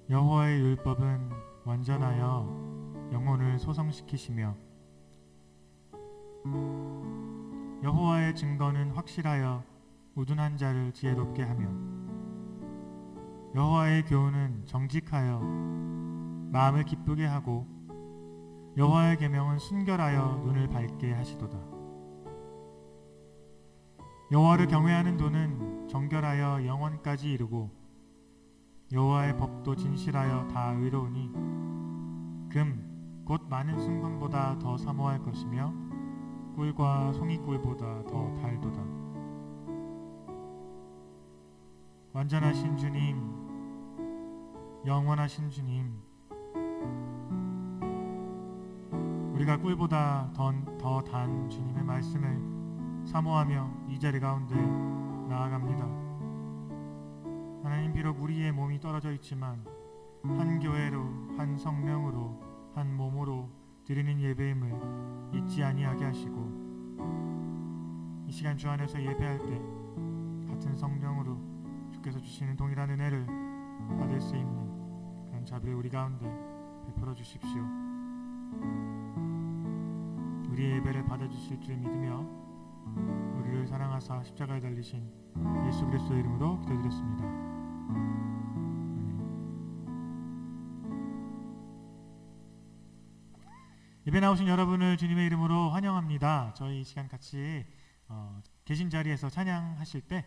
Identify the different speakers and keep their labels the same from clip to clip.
Speaker 1: 여호와의 율법은 완전하여 영혼을 소성시키시며 여호와의 증거는 확실하여 우둔한 자를 지혜롭게 하며 여호와의 교훈은 정직하여 마음을 기쁘게 하고 여호와의 계명은 순결하여 눈을 밝게 하시도다. 여호와를 경외하는 도는 정결하여 영원까지 이르고 여호와의 법도 진실하여 다 의로우니 금 곧 많은 순금보다 더 사모할 것이며 꿀과 송이꿀보다 더 달도다. 완전하신 주님, 영원하신 주님, 우리가 꿀보다 더 단 주님의 말씀을 사모하며 이 자리 가운데 나아갑니다. 하나님, 비록 우리의 몸이 떨어져 있지만 한 교회로, 한 성령으로, 한 몸으로 드리는 예배임을 잊지 아니하게 하시고 이 시간 주 안에서 예배할 때 같은 성령으로 주께서 주시는 동일한 은혜를 받을 수 있는 그런 자비를 우리 가운데 베풀어 주십시오. 우리의 예배를 받아주실 줄 믿으며 우리를 사랑하사 십자가에 달리신 예수 그리스도의 이름으로 기도드렸습니다. 예배 나오신 여러분을 주님의 이름으로 환영합니다. 저희 이 시간 같이 계신 자리에서 찬양하실 때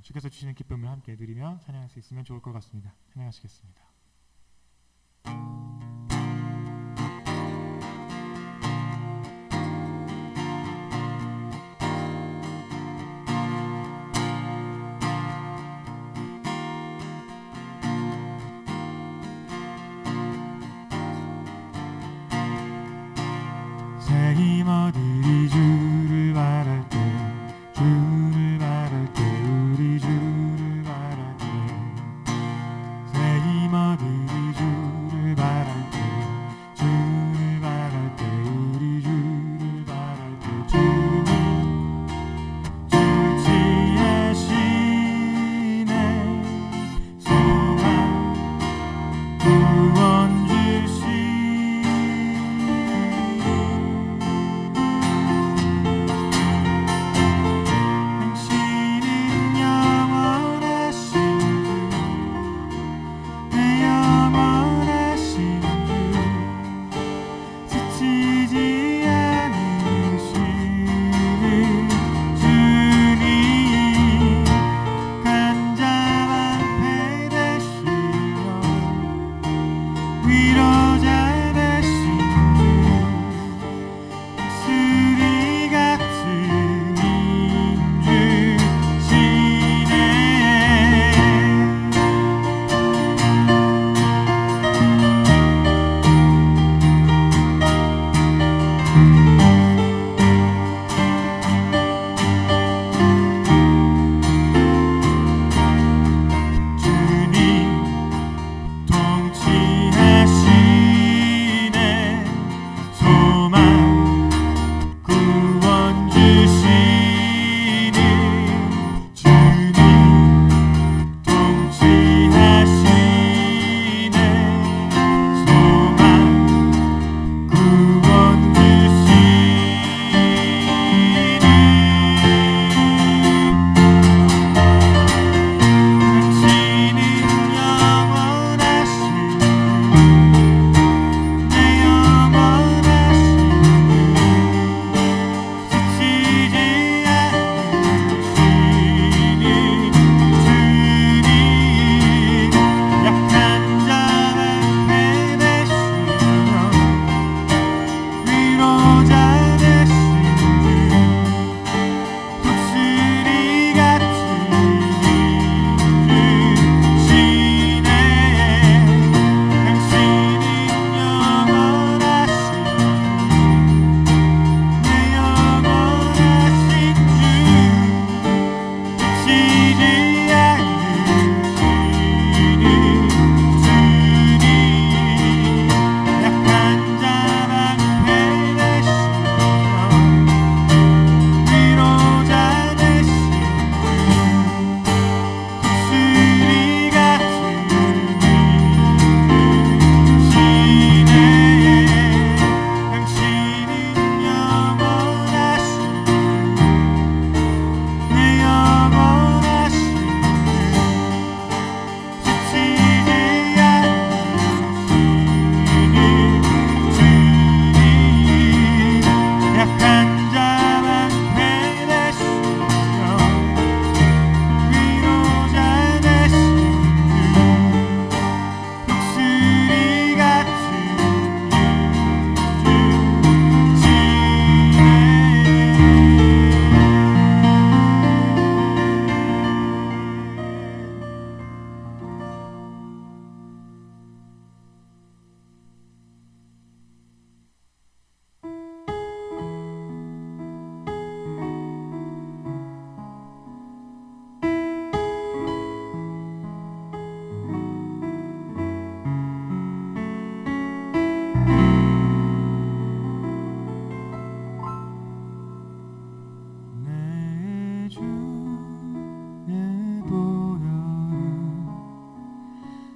Speaker 1: 주께서 주시는 기쁨을 함께 누리며 찬양할 수 있으면 좋을 것 같습니다. 찬양하시겠습니다. 새 힘 얻으리 주를 바랄 때 주를 바랄 때 우리 주를 바랄 때 새 힘 얻으리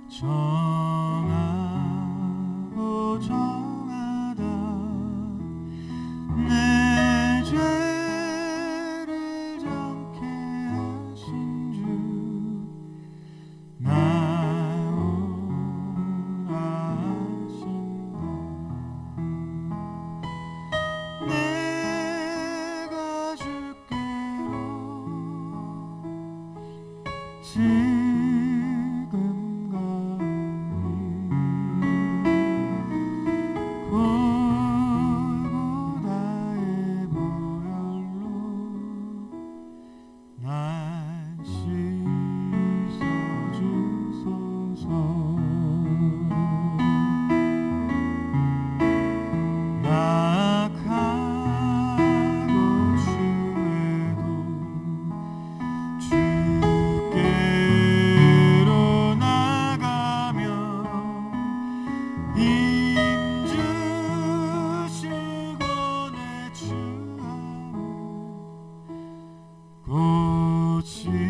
Speaker 1: 정하고 정하다 내 죄를 정케 하신 주 나오라 하신다. 내가 주께로 지금 가오니 골고다의 보혈로 날 씻어주소서. 나아가고 주에도 주께로 나가며 힘 주시고 내 주함을 고치소주시네.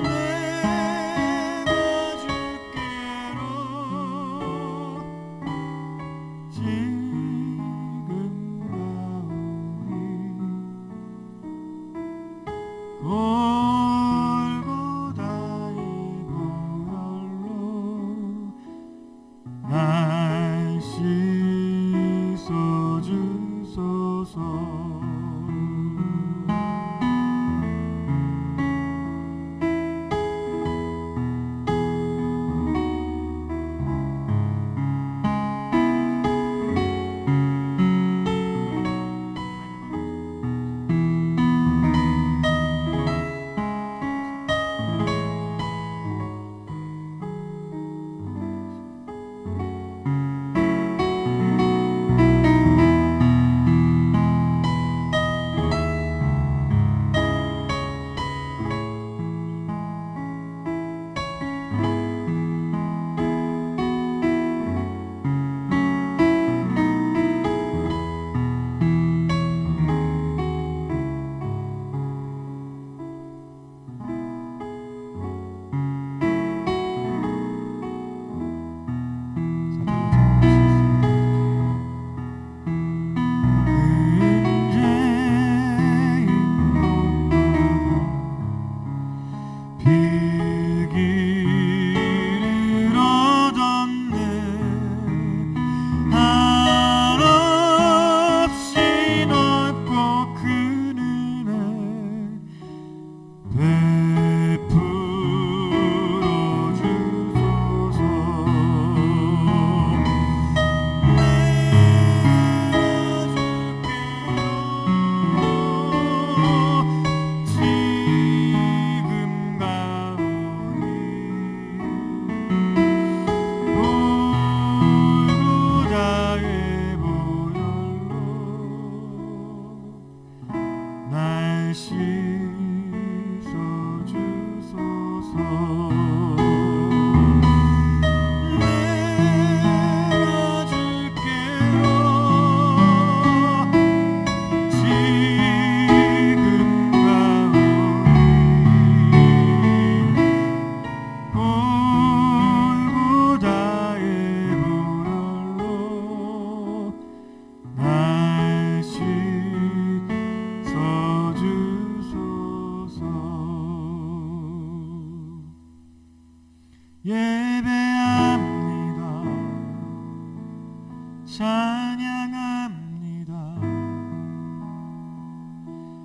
Speaker 1: 내가 주께로 지금 가오니 골고다의 보혈로 날 씻어주소서. 빌기를 얻었네. 한없이 넓고 큰 은혜 베풀어 주소서. 지금 가오니 골고다의 보혈로 날 씻어주소서. 내가 주께로 지금 가오니 골고다의 보혈로 날 씻어주소서. 예배합니다. 찬양합니다.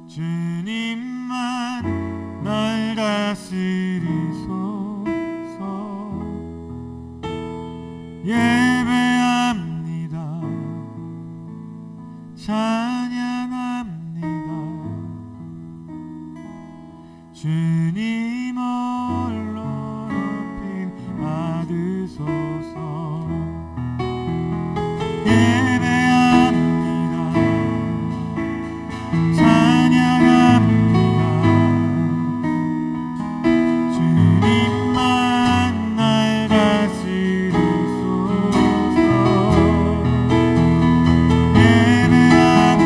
Speaker 1: 주님만 날 다스리소서. 예배합니다. 찬양합니다. 주님 홀로 높임 받으소서. 예배합니다. 찬양합니다. 주님만 날 다스리소서. 예배합니다.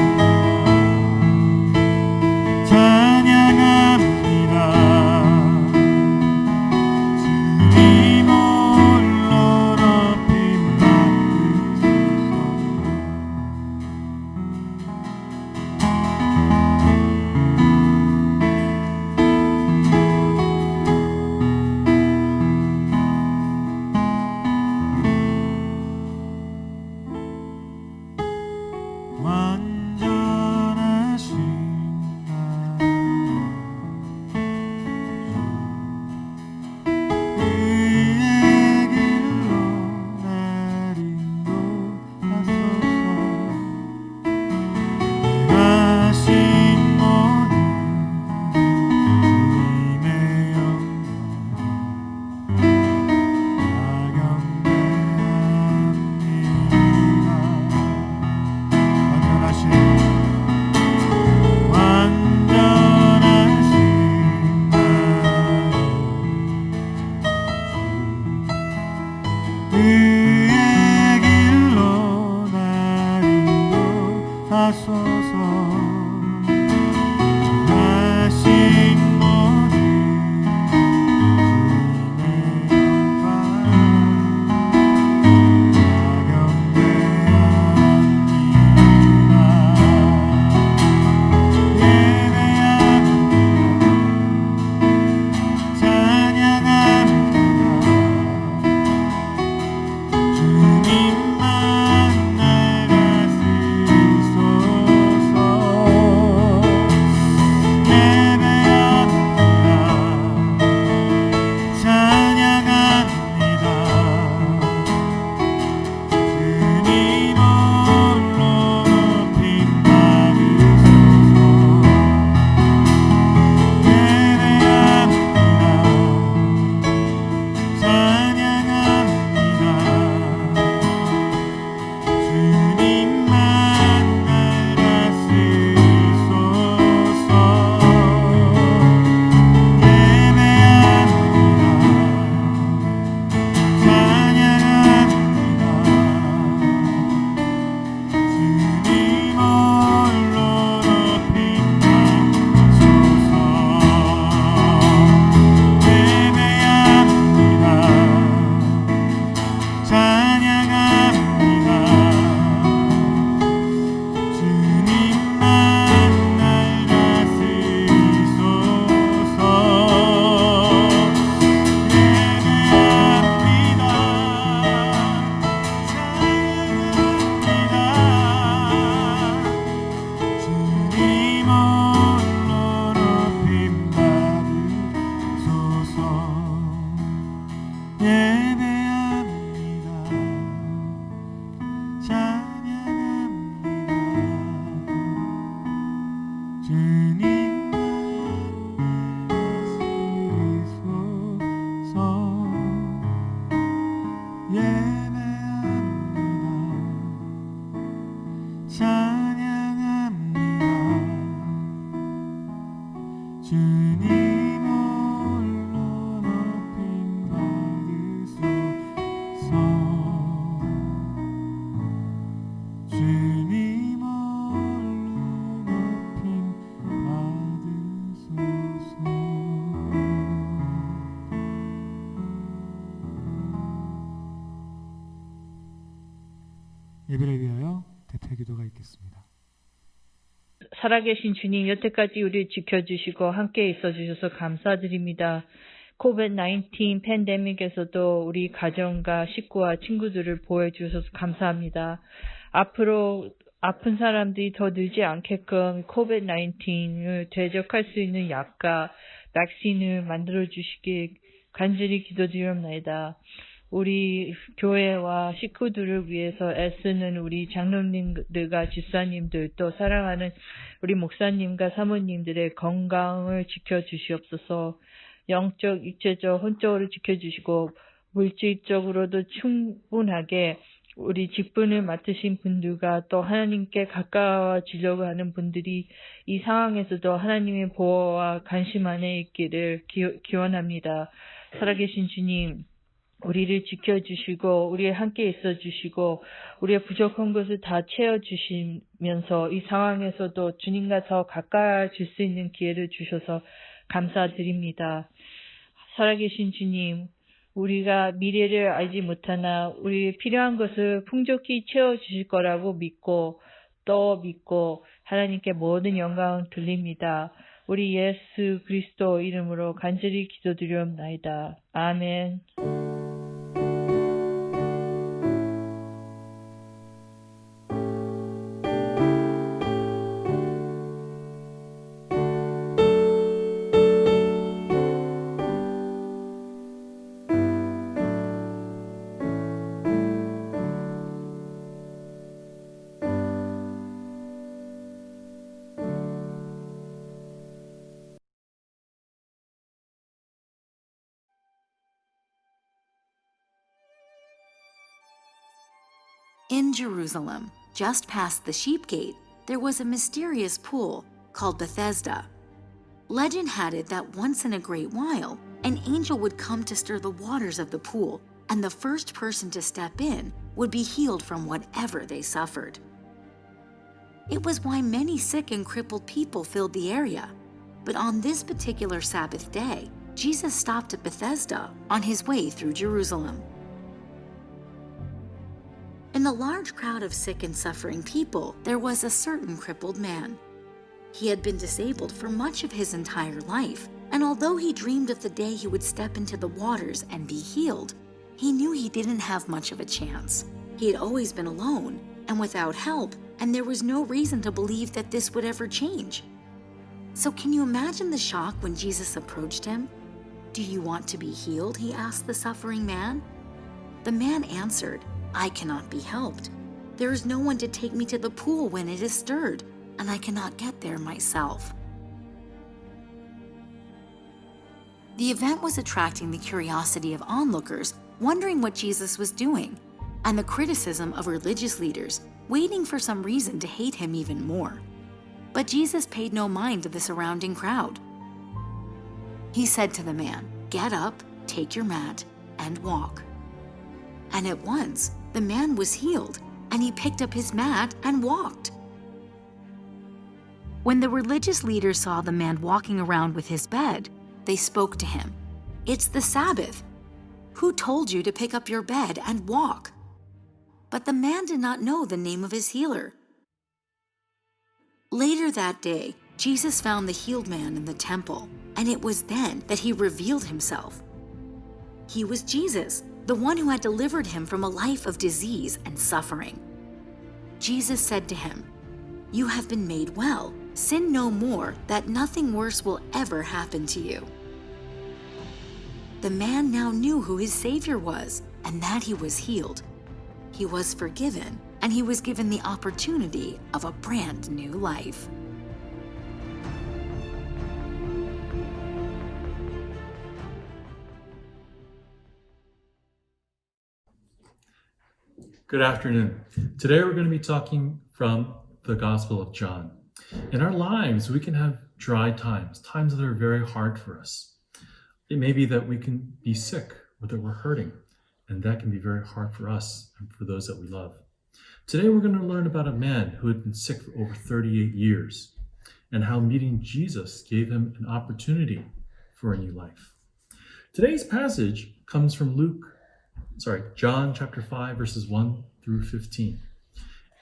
Speaker 1: 찬양합니다. 주님 홀로 높임 받으소서. 주님 홀로 높임 받으소서. 예배를 위하여 대표 기도가 있겠습니다.
Speaker 2: 살아계신 주님, 여태까지 우리를 지켜주시고 함께 있어주셔서 감사드립니다. 코비드-19 팬데믹에서도 우리 가정과 식구와 친구들을 보호해주셔서 감사합니다. 앞으로 아픈 사람들이 더 늘지 않게끔 코비드-19을 대적할 수 있는 약과 백신을 만들어주시길 간절히 기도드립니다. 우리 교회와 식구들을 위해서 애쓰는 우리 장로님들과 집사님들, 또 사랑하는 우리 목사님과 사모님들의 건강을 지켜주시옵소서. 영적, 육체적, 혼적으로 지켜주시고 물질적으로도 충분하게 우리 직분을 맡으신 분들과 또 하나님께 가까워지려고 하는 분들이 이 상황에서도 하나님의 보호와 관심 안에 있기를 기원합니다. 살아계신 주님, 우리를 지켜주시고 우리에 함께 있어주시고 우리의 부족한 것을 다 채워주시면서 이 상황에서도 주님과 더 가까워질 수 있는 기회를 주셔서 감사드립니다. 살아계신 주님, 우리가 미래를 알지 못하나 우리 필요한 것을 풍족히 채워주실 거라고 믿고 또 믿고 하나님께 모든 영광을 돌립니다. 우리 예수 그리스도 이름으로 간절히 기도드리옵나이다. 아멘.
Speaker 3: In Jerusalem, just past the Sheep Gate, there was a mysterious pool called Bethesda. Legend had it that once in a great while, an angel would come to stir the waters of the pool, and the first person to step in would be healed from whatever they suffered. It was why many sick and crippled people filled the area. But on this particular Sabbath day, Jesus stopped at Bethesda on his way through Jerusalem. In the large crowd of sick and suffering people, there was a certain crippled man. He had been disabled for much of his entire life, and although he dreamed of the day he would step into the waters and be healed, he knew he didn't have much of a chance. He had always been alone and without help, and there was no reason to believe that this would ever change. So can you imagine the shock when Jesus approached him? "Do you want to be healed?" he asked the suffering man. The man answered, "I cannot be helped. There is no one to take me to the pool when it is stirred, and I cannot get there myself." The event was attracting the curiosity of onlookers, wondering what Jesus was doing, and the criticism of religious leaders, waiting for some reason to hate him even more. But Jesus paid no mind to the surrounding crowd. He said to the man, "Get up, take your mat, and walk." And at once, the man was healed, and he picked up his mat and walked. When the religious leaders saw the man walking around with his bed, they spoke to him. "It's the Sabbath. Who told you to pick up your bed and walk?" But the man did not know the name of his healer. Later that day, Jesus found the healed man in the temple, and it was then that he revealed himself. He was Jesus, the one who had delivered him from a life of disease and suffering. Jesus said to him, "You have been made well. Sin no more, that nothing worse will ever happen to you." The man now knew who his Savior was, and that he was healed. He was forgiven, and he was given the opportunity of a brand new life.
Speaker 4: Good afternoon. Today we're going to be talking from the Gospel of John. In our lives, we can have dry times, times that are very hard for us. It may be that we can be sick or that we're hurting, and that can be very hard for us and for those that we love. Today, we're going to learn about a man who had been sick for over 38 years and how meeting Jesus gave him an opportunity for a new life. Today's passage comes from John chapter 5, verses 1 through 15.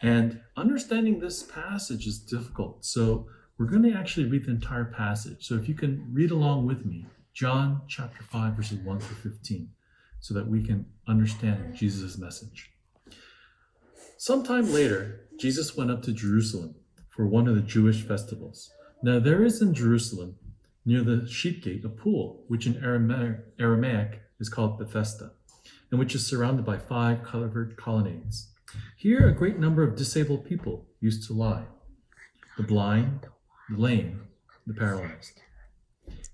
Speaker 4: And understanding this passage is difficult, so we're going to actually read the entire passage. So if you can read along with me, John chapter 5, verses 1 through 15, so that we can understand Jesus' message. Sometime later, Jesus went up to Jerusalem for one of the Jewish festivals. Now there is in Jerusalem, near the sheep gate, a pool, which in Aramaic is called Bethesda, and which is surrounded by 5 covered colonnades. Here, a great number of disabled people used to lie: the blind, the lame, the paralyzed.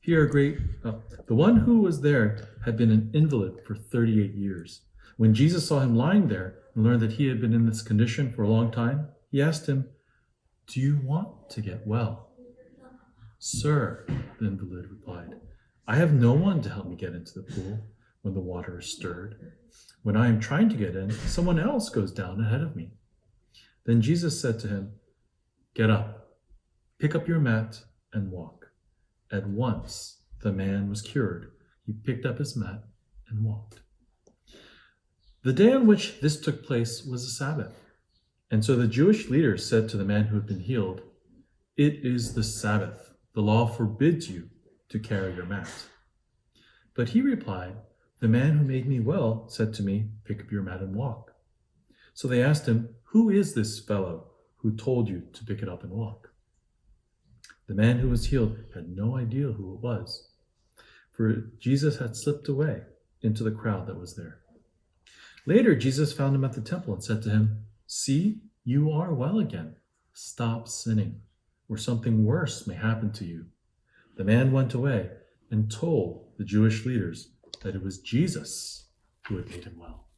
Speaker 4: Here, the one who was there had been an invalid for 38 years. When Jesus saw him lying there and learned that he had been in this condition for a long time, he asked him, "Do you want to get well?" "Sir," the invalid replied, "I have no one to help me get into the pool when the water is stirred. When I am trying to get in, someone else goes down ahead of me." Then Jesus said to him, "Get up, pick up your mat, and walk." At once, the man was cured. He picked up his mat and walked. The day on which this took place was a Sabbath. And so the Jewish leaders said to the man who had been healed, "It is the Sabbath. The law forbids you to carry your mat." But he replied, "The man who made me well said to me, 'Pick up your mat and walk.'" So they asked him, "Who is this fellow who told you to pick it up and walk?" The man who was healed had no idea who it was, for Jesus had slipped away into the crowd that was there. Later, Jesus found him at the temple and said to him, "See, you are well again. Stop sinning, or something worse may happen to you." The man went away and told the Jewish leaders that it was Jesus who had made him well.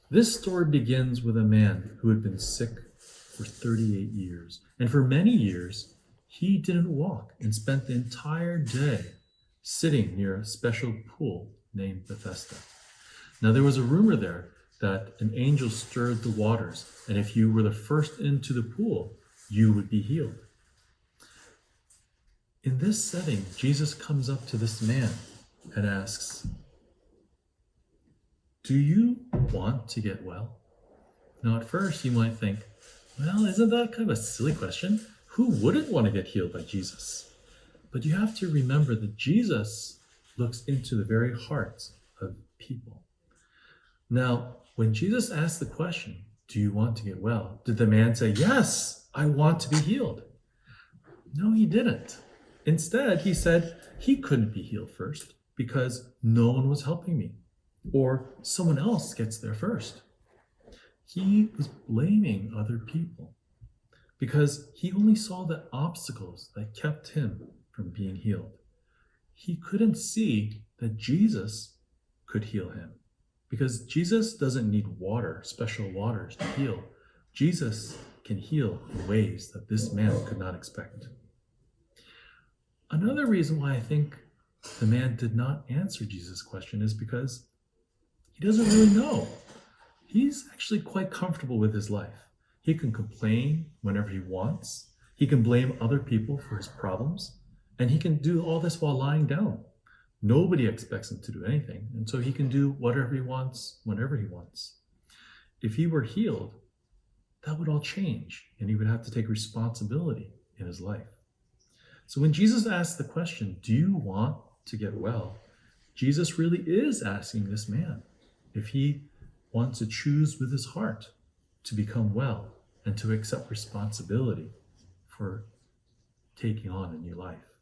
Speaker 4: This story begins with a man who had been sick for 38 years. And for many years, he didn't walk and spent the entire day sitting near a special pool named Bethesda. Now, there was a rumor there that an angel stirred the waters, and if you were the first into the pool, you would be healed. In this setting, Jesus comes up to this man and asks, "Do you want to get well?" Now, at first, you might think, well, isn't that kind of a silly question? Who wouldn't want to get healed by Jesus? But you have to remember that Jesus looks into the very hearts of people. Now, when Jesus asked the question, "Do you want to get well?" did the man say, "Yes, I want to be healed"? No, he didn't. Instead, he said he couldn't be healed first because no one was helping me, or someone else gets there first. He was blaming other people because he only saw the obstacles that kept him from being healed. He couldn't see that Jesus could heal him because Jesus doesn't need water, special waters to heal. Jesus can heal in ways that this man could not expect. Another reason why I think the man did not answer Jesus' question is because he doesn't really know. He's actually quite comfortable with his life. He can complain whenever he wants. He can blame other people for his problems. And he can do all this while lying down. Nobody expects him to do anything. And so he can do whatever he wants, whenever he wants. If he were healed, that would all change. And he would have to take responsibility in his life. So when Jesus asked the question, "Do you want to get well?" Jesus really is asking this man if he wants to choose with his heart to become well and to accept responsibility for taking on a new life.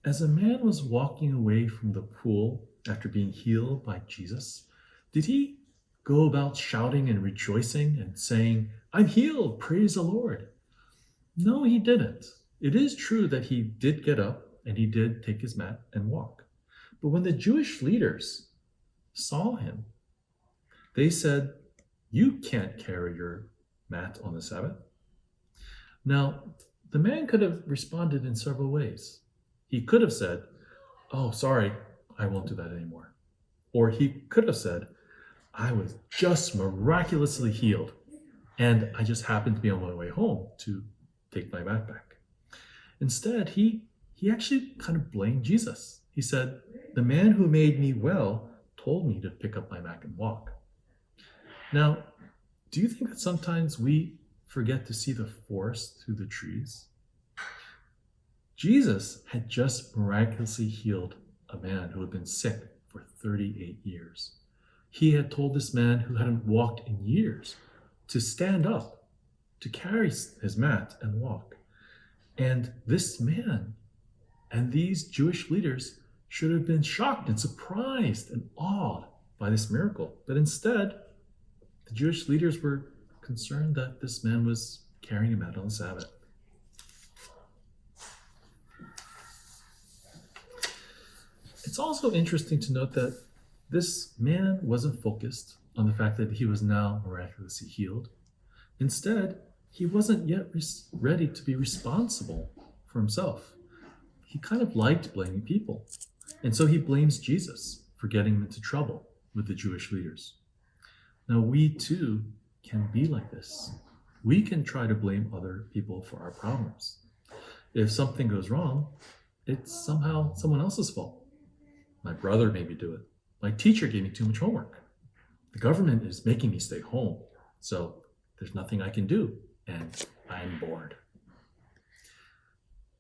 Speaker 4: As a man was walking away from the pool after being healed by Jesus, did he go about shouting and rejoicing and saying, "I'm healed, praise the Lord"? No, he didn't. It is true that he did get up and he did take his mat and walk. But when the Jewish leaders saw him, they said, You can't carry your mat on the Sabbath. Now, the man could have responded in several ways. He could have said, "Oh, sorry, I won't do that anymore." Or he could have said, "I was just miraculously healed, and I just happened to be on my way home to take my mat back." Instead, he actually kind of blamed Jesus. He said, "The man who made me well told me to pick up my mat and walk." Now, do you think that sometimes we forget to see the forest through the trees? Jesus had just miraculously healed a man who had been sick for 38 years. He had told this man who hadn't walked in years to stand up, to carry his mat and walk. And this man and these Jewish leaders should have been shocked and surprised and awed by this miracle. But instead, the Jewish leaders were concerned that this man was carrying a mat on the Sabbath. It's also interesting to note that this man wasn't focused on the fact that he was now miraculously healed. Instead, he wasn't yet ready to be responsible for himself. He kind of liked blaming people. And so he blames Jesus for getting him into trouble with the Jewish leaders. Now, we too can be like this. We can try to blame other people for our problems. If something goes wrong, it's somehow someone else's fault. My brother made me do it. My teacher gave me too much homework. The government is making me stay home, so there's nothing I can do, and I'm bored.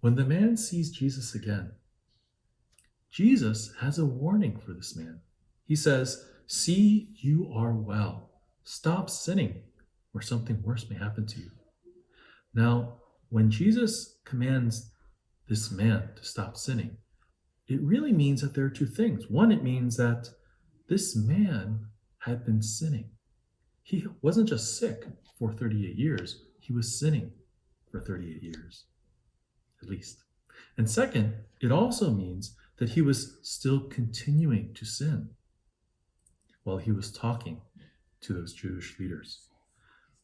Speaker 4: When the man sees Jesus again, Jesus has a warning for this man. He says, "See, you are well. Stop sinning, or something worse may happen to you." Now, when Jesus commands this man to stop sinning, it really means that there are two things. One, it means that this man had been sinning. He wasn't just sick for 38 years, he was sinning for 38 years, at least. And second, it also means that he was still continuing to sin while he was talking to those Jewish leaders.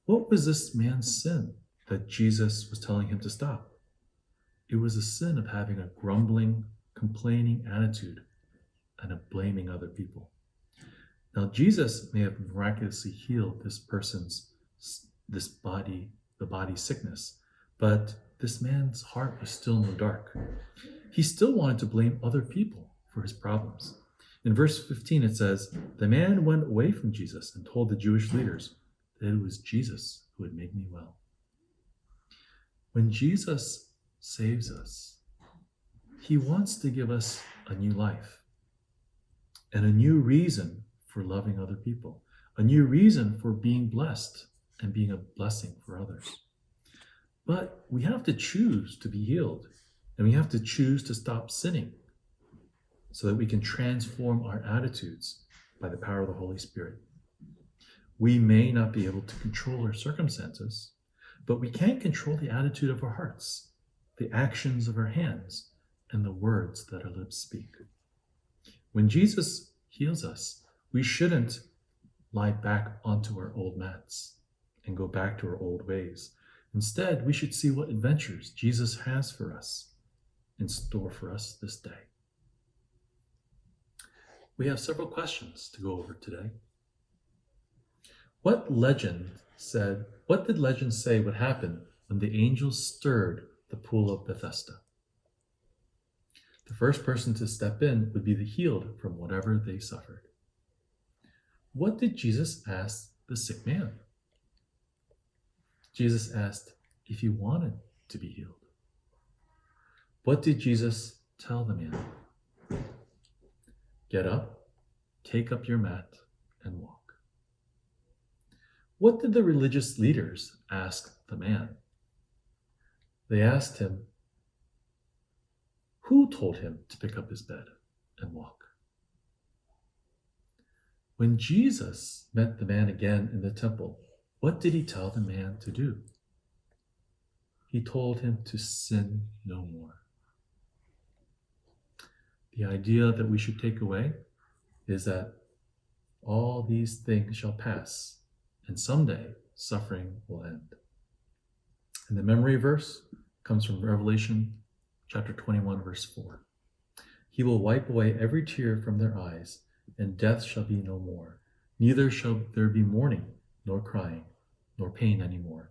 Speaker 4: What was this man's sin that Jesus was telling him to stop? It was a sin of having a grumbling, complaining attitude and of blaming other people. Now, Jesus may have miraculously healed this person's, the body sickness, but this man's heart was still in the dark. He still wanted to blame other people for his problems. In verse 15, it says, "The man went away from Jesus and told the Jewish leaders that it was Jesus who had made me well." When Jesus saves us, he wants to give us a new life and a new reason for loving other people, a new reason for being blessed and being a blessing for others. But we have to choose to be healed, and we have to choose to stop sinning so that we can transform our attitudes by the power of the Holy Spirit. We may not be able to control our circumstances, but we can control the attitude of our hearts, the actions of our hands, and the words that our lips speak. When Jesus heals us, we shouldn't lie back onto our old mats and go back to our old ways. Instead, we should see what adventures Jesus has for us in store for us this day. We have several questions to go over today. What did legend say would happen when the angels stirred the pool of Bethesda? The first person to step in would be the healed from whatever they suffered. What did Jesus ask the sick man? Jesus asked if he wanted to be healed. What did Jesus tell the man? Get up, take up your mat, and walk. What did the religious leaders ask the man? They asked him, who told him to pick up his bed and walk? When Jesus met the man again in the temple, what did he tell the man to do? He told him to sin no more. The idea that we should take away is that all these things shall pass and someday suffering will end. And the memory verse comes from Revelation chapter 21, verse 4. He will wipe away every tear from their eyes, and death shall be no more. Neither shall there be mourning, nor crying, nor pain any more,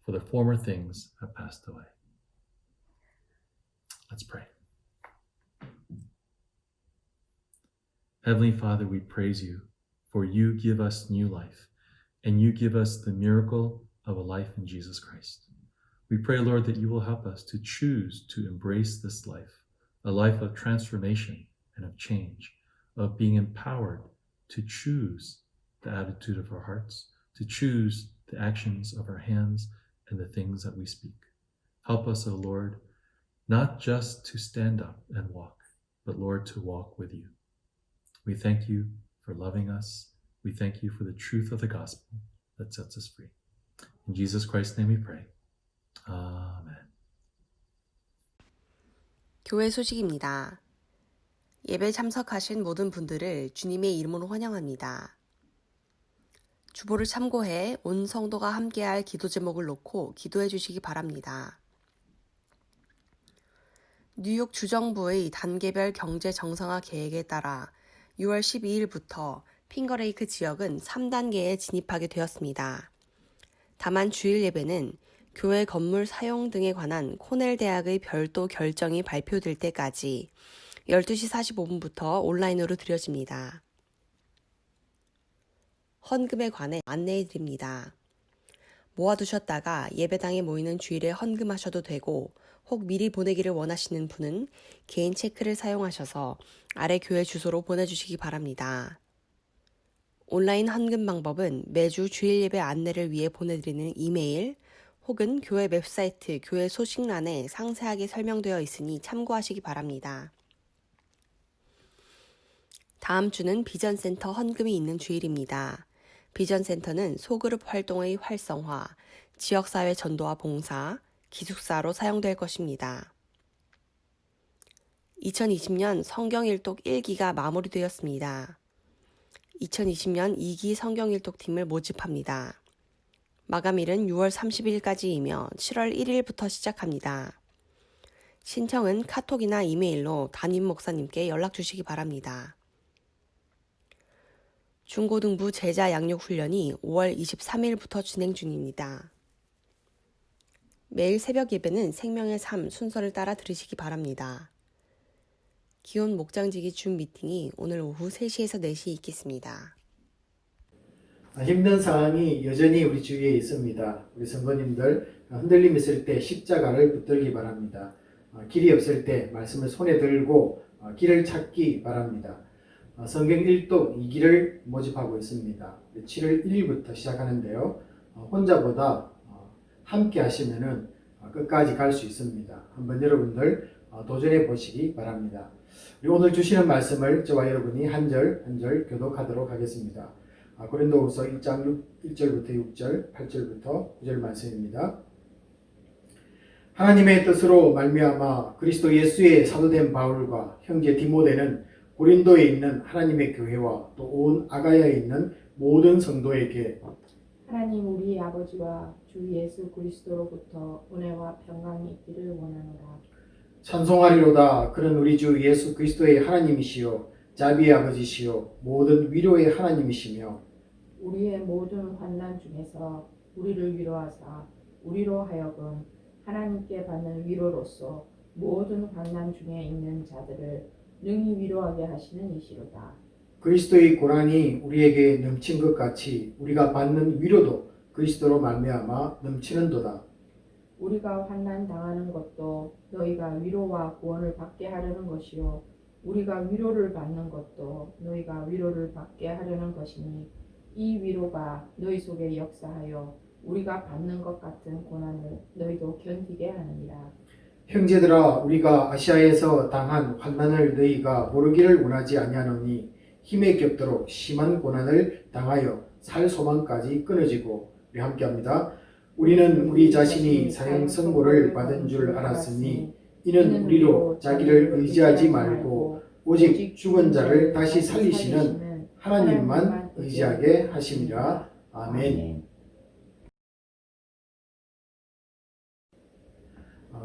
Speaker 4: for the former things have passed away. Let's pray. Heavenly Father, we praise you, for you give us new life, and you give us the miracle of a life in Jesus Christ. We pray, Lord, that you will help us to choose to embrace this life, a life of transformation and of change, of being empowered to choose the attitude of our hearts, to choose the actions of our hands and the things that we speak. Help us, O Lord, not just to stand up and walk, but Lord, to walk with you. We thank you for loving us. We thank you for the truth of the gospel that sets us free. In Jesus Christ's name we pray. 아멘.
Speaker 5: 교회 소식입니다. 예배 참석하신 모든 분들을 주님의 이름으로 환영합니다. 주보를 참고해 온 성도가 함께할 기도 제목을 놓고 기도해 주시기 바랍니다. 뉴욕 주정부의 단계별 경제 정상화 계획에 따라 6월 12일부터 핑거레이크 지역은 3단계에 진입하게 되었습니다. 다만 주일 예배는 교회 건물 사용 등에 관한 코넬 대학의 별도 결정이 발표될 때까지 12시 45분부터 온라인으로 드려집니다. 헌금에 관해 안내해 드립니다. 모아두셨다가 예배당에 모이는 주일에 헌금하셔도 되고 혹 미리 보내기를 원하시는 분은 개인 체크를 사용하셔서 아래 교회 주소로 보내주시기 바랍니다. 온라인 헌금 방법은 매주 주일 예배 안내를 위해 보내드리는 이메일 혹은 교회 웹사이트 교회 소식란에 상세하게 설명되어 있으니 참고하시기 바랍니다. 다음 주는 비전센터 헌금이 있는 주일입니다. 비전센터는 소그룹 활동의 활성화, 지역사회 전도와 봉사, 기숙사로 사용될 것입니다. 2020년 성경일독 1기가 마무리되었습니다. 2020년 2기 성경일독팀을 모집합니다. 마감일은 6월 30일까지이며 7월 1일부터 시작합니다. 신청은 카톡이나 이메일로 담임 목사님께 연락 주시기 바랍니다. 중고등부 제자 양육 훈련이 5월 23일부터 진행 중입니다. 매일 새벽 예배는 생명의 삶 순서를 따라 들으시기 바랍니다. 기온 목장지기 줌 미팅이 오늘 오후 3시에서 4시 있겠습니다.
Speaker 6: 힘든 상황이 여전히 우리 주위에 있습니다. 우리 성도님들 흔들림 있을 때 십자가를 붙들기 바랍니다. 길이 없을 때 말씀을 손에 들고 길을 찾기 바랍니다. 성경 1독 2기를 모집하고 있습니다. 7월 1일부터 시작하는데요. 혼자보다 함께 하시면은 끝까지 갈 수 있습니다. 한번 여러분들 도전해 보시기 바랍니다. 우리 오늘 주시는 말씀을 저와 여러분이 한 절 한 절 교독하도록 하겠습니다. 고린도후서 1장 1절부터 6절, 8절부터 9절 말씀입니다. 하나님의 뜻으로 말미암아 그리스도 예수의 사도된 바울과 형제 디모데는 고린도에 있는 하나님의 교회와 또 온 아가야에 있는 모든 성도에게
Speaker 7: 하나님 우리 아버지와 주 예수 그리스도로부터 은혜와 평강이 있기를 원하노라.
Speaker 6: 찬송하리로다. 그는 우리 주 예수 그리스도의 하나님이시요 자비의 아버지시요 모든 위로의 하나님이시며
Speaker 7: 우리의 모든 환난 중에서 우리를 위로하사 우리로 하여금 하나님께 받는 위로로서 모든 환난 중에 있는 자들을 능히 위로하게 하시는 이시로다.
Speaker 6: 그리스도의 고난이 우리에게 넘친 것 같이 우리가 받는 위로도 그리스도로 말미암아 넘치는도다.
Speaker 7: 우리가 환난 당하는 것도 너희가 위로와 구원을 받게 하려는 것이요 우리가 위로를 받는 것도 너희가 위로를 받게 하려는 것이니 이 위로가 너희 속에 역사하여 우리가 받는 것 같은 고난을 너희도 견디게 하느니라.
Speaker 6: 형제들아 우리가 아시아에서 당한 환난을 너희가 모르기를 원하지 아니하노니 힘에 겹도록 심한 고난을 당하여 살 소망까지 끊어지고 우리 함께합니다. 우리는 우리 자신이 사형 선고를 받은 줄 알았으니 이는 우리로 자기를 의지하지 말고 오직 죽은 자를 다시 살리시는 하나님만 의지하게 하심이라. 아멘.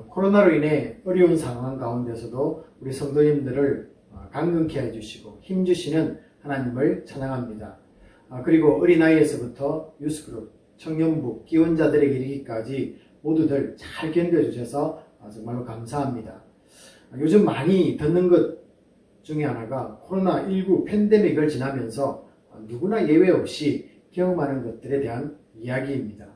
Speaker 6: 코로나로 인해 어려운 상황 가운데서도 우리 성도님들을 강건케 해주시고 힘주시는 하나님을 찬양합니다. 그리고 어린아이에서부터 유스그룹, 청년부, 기혼자들에게 이르기까지 모두들 잘 견뎌주셔서 정말로 감사합니다. 요즘 많이 듣는 것 중에 하나가 코로나19 팬데믹을 지나면서 누구나 예외 없이 경험하는 것들에 대한 이야기입니다.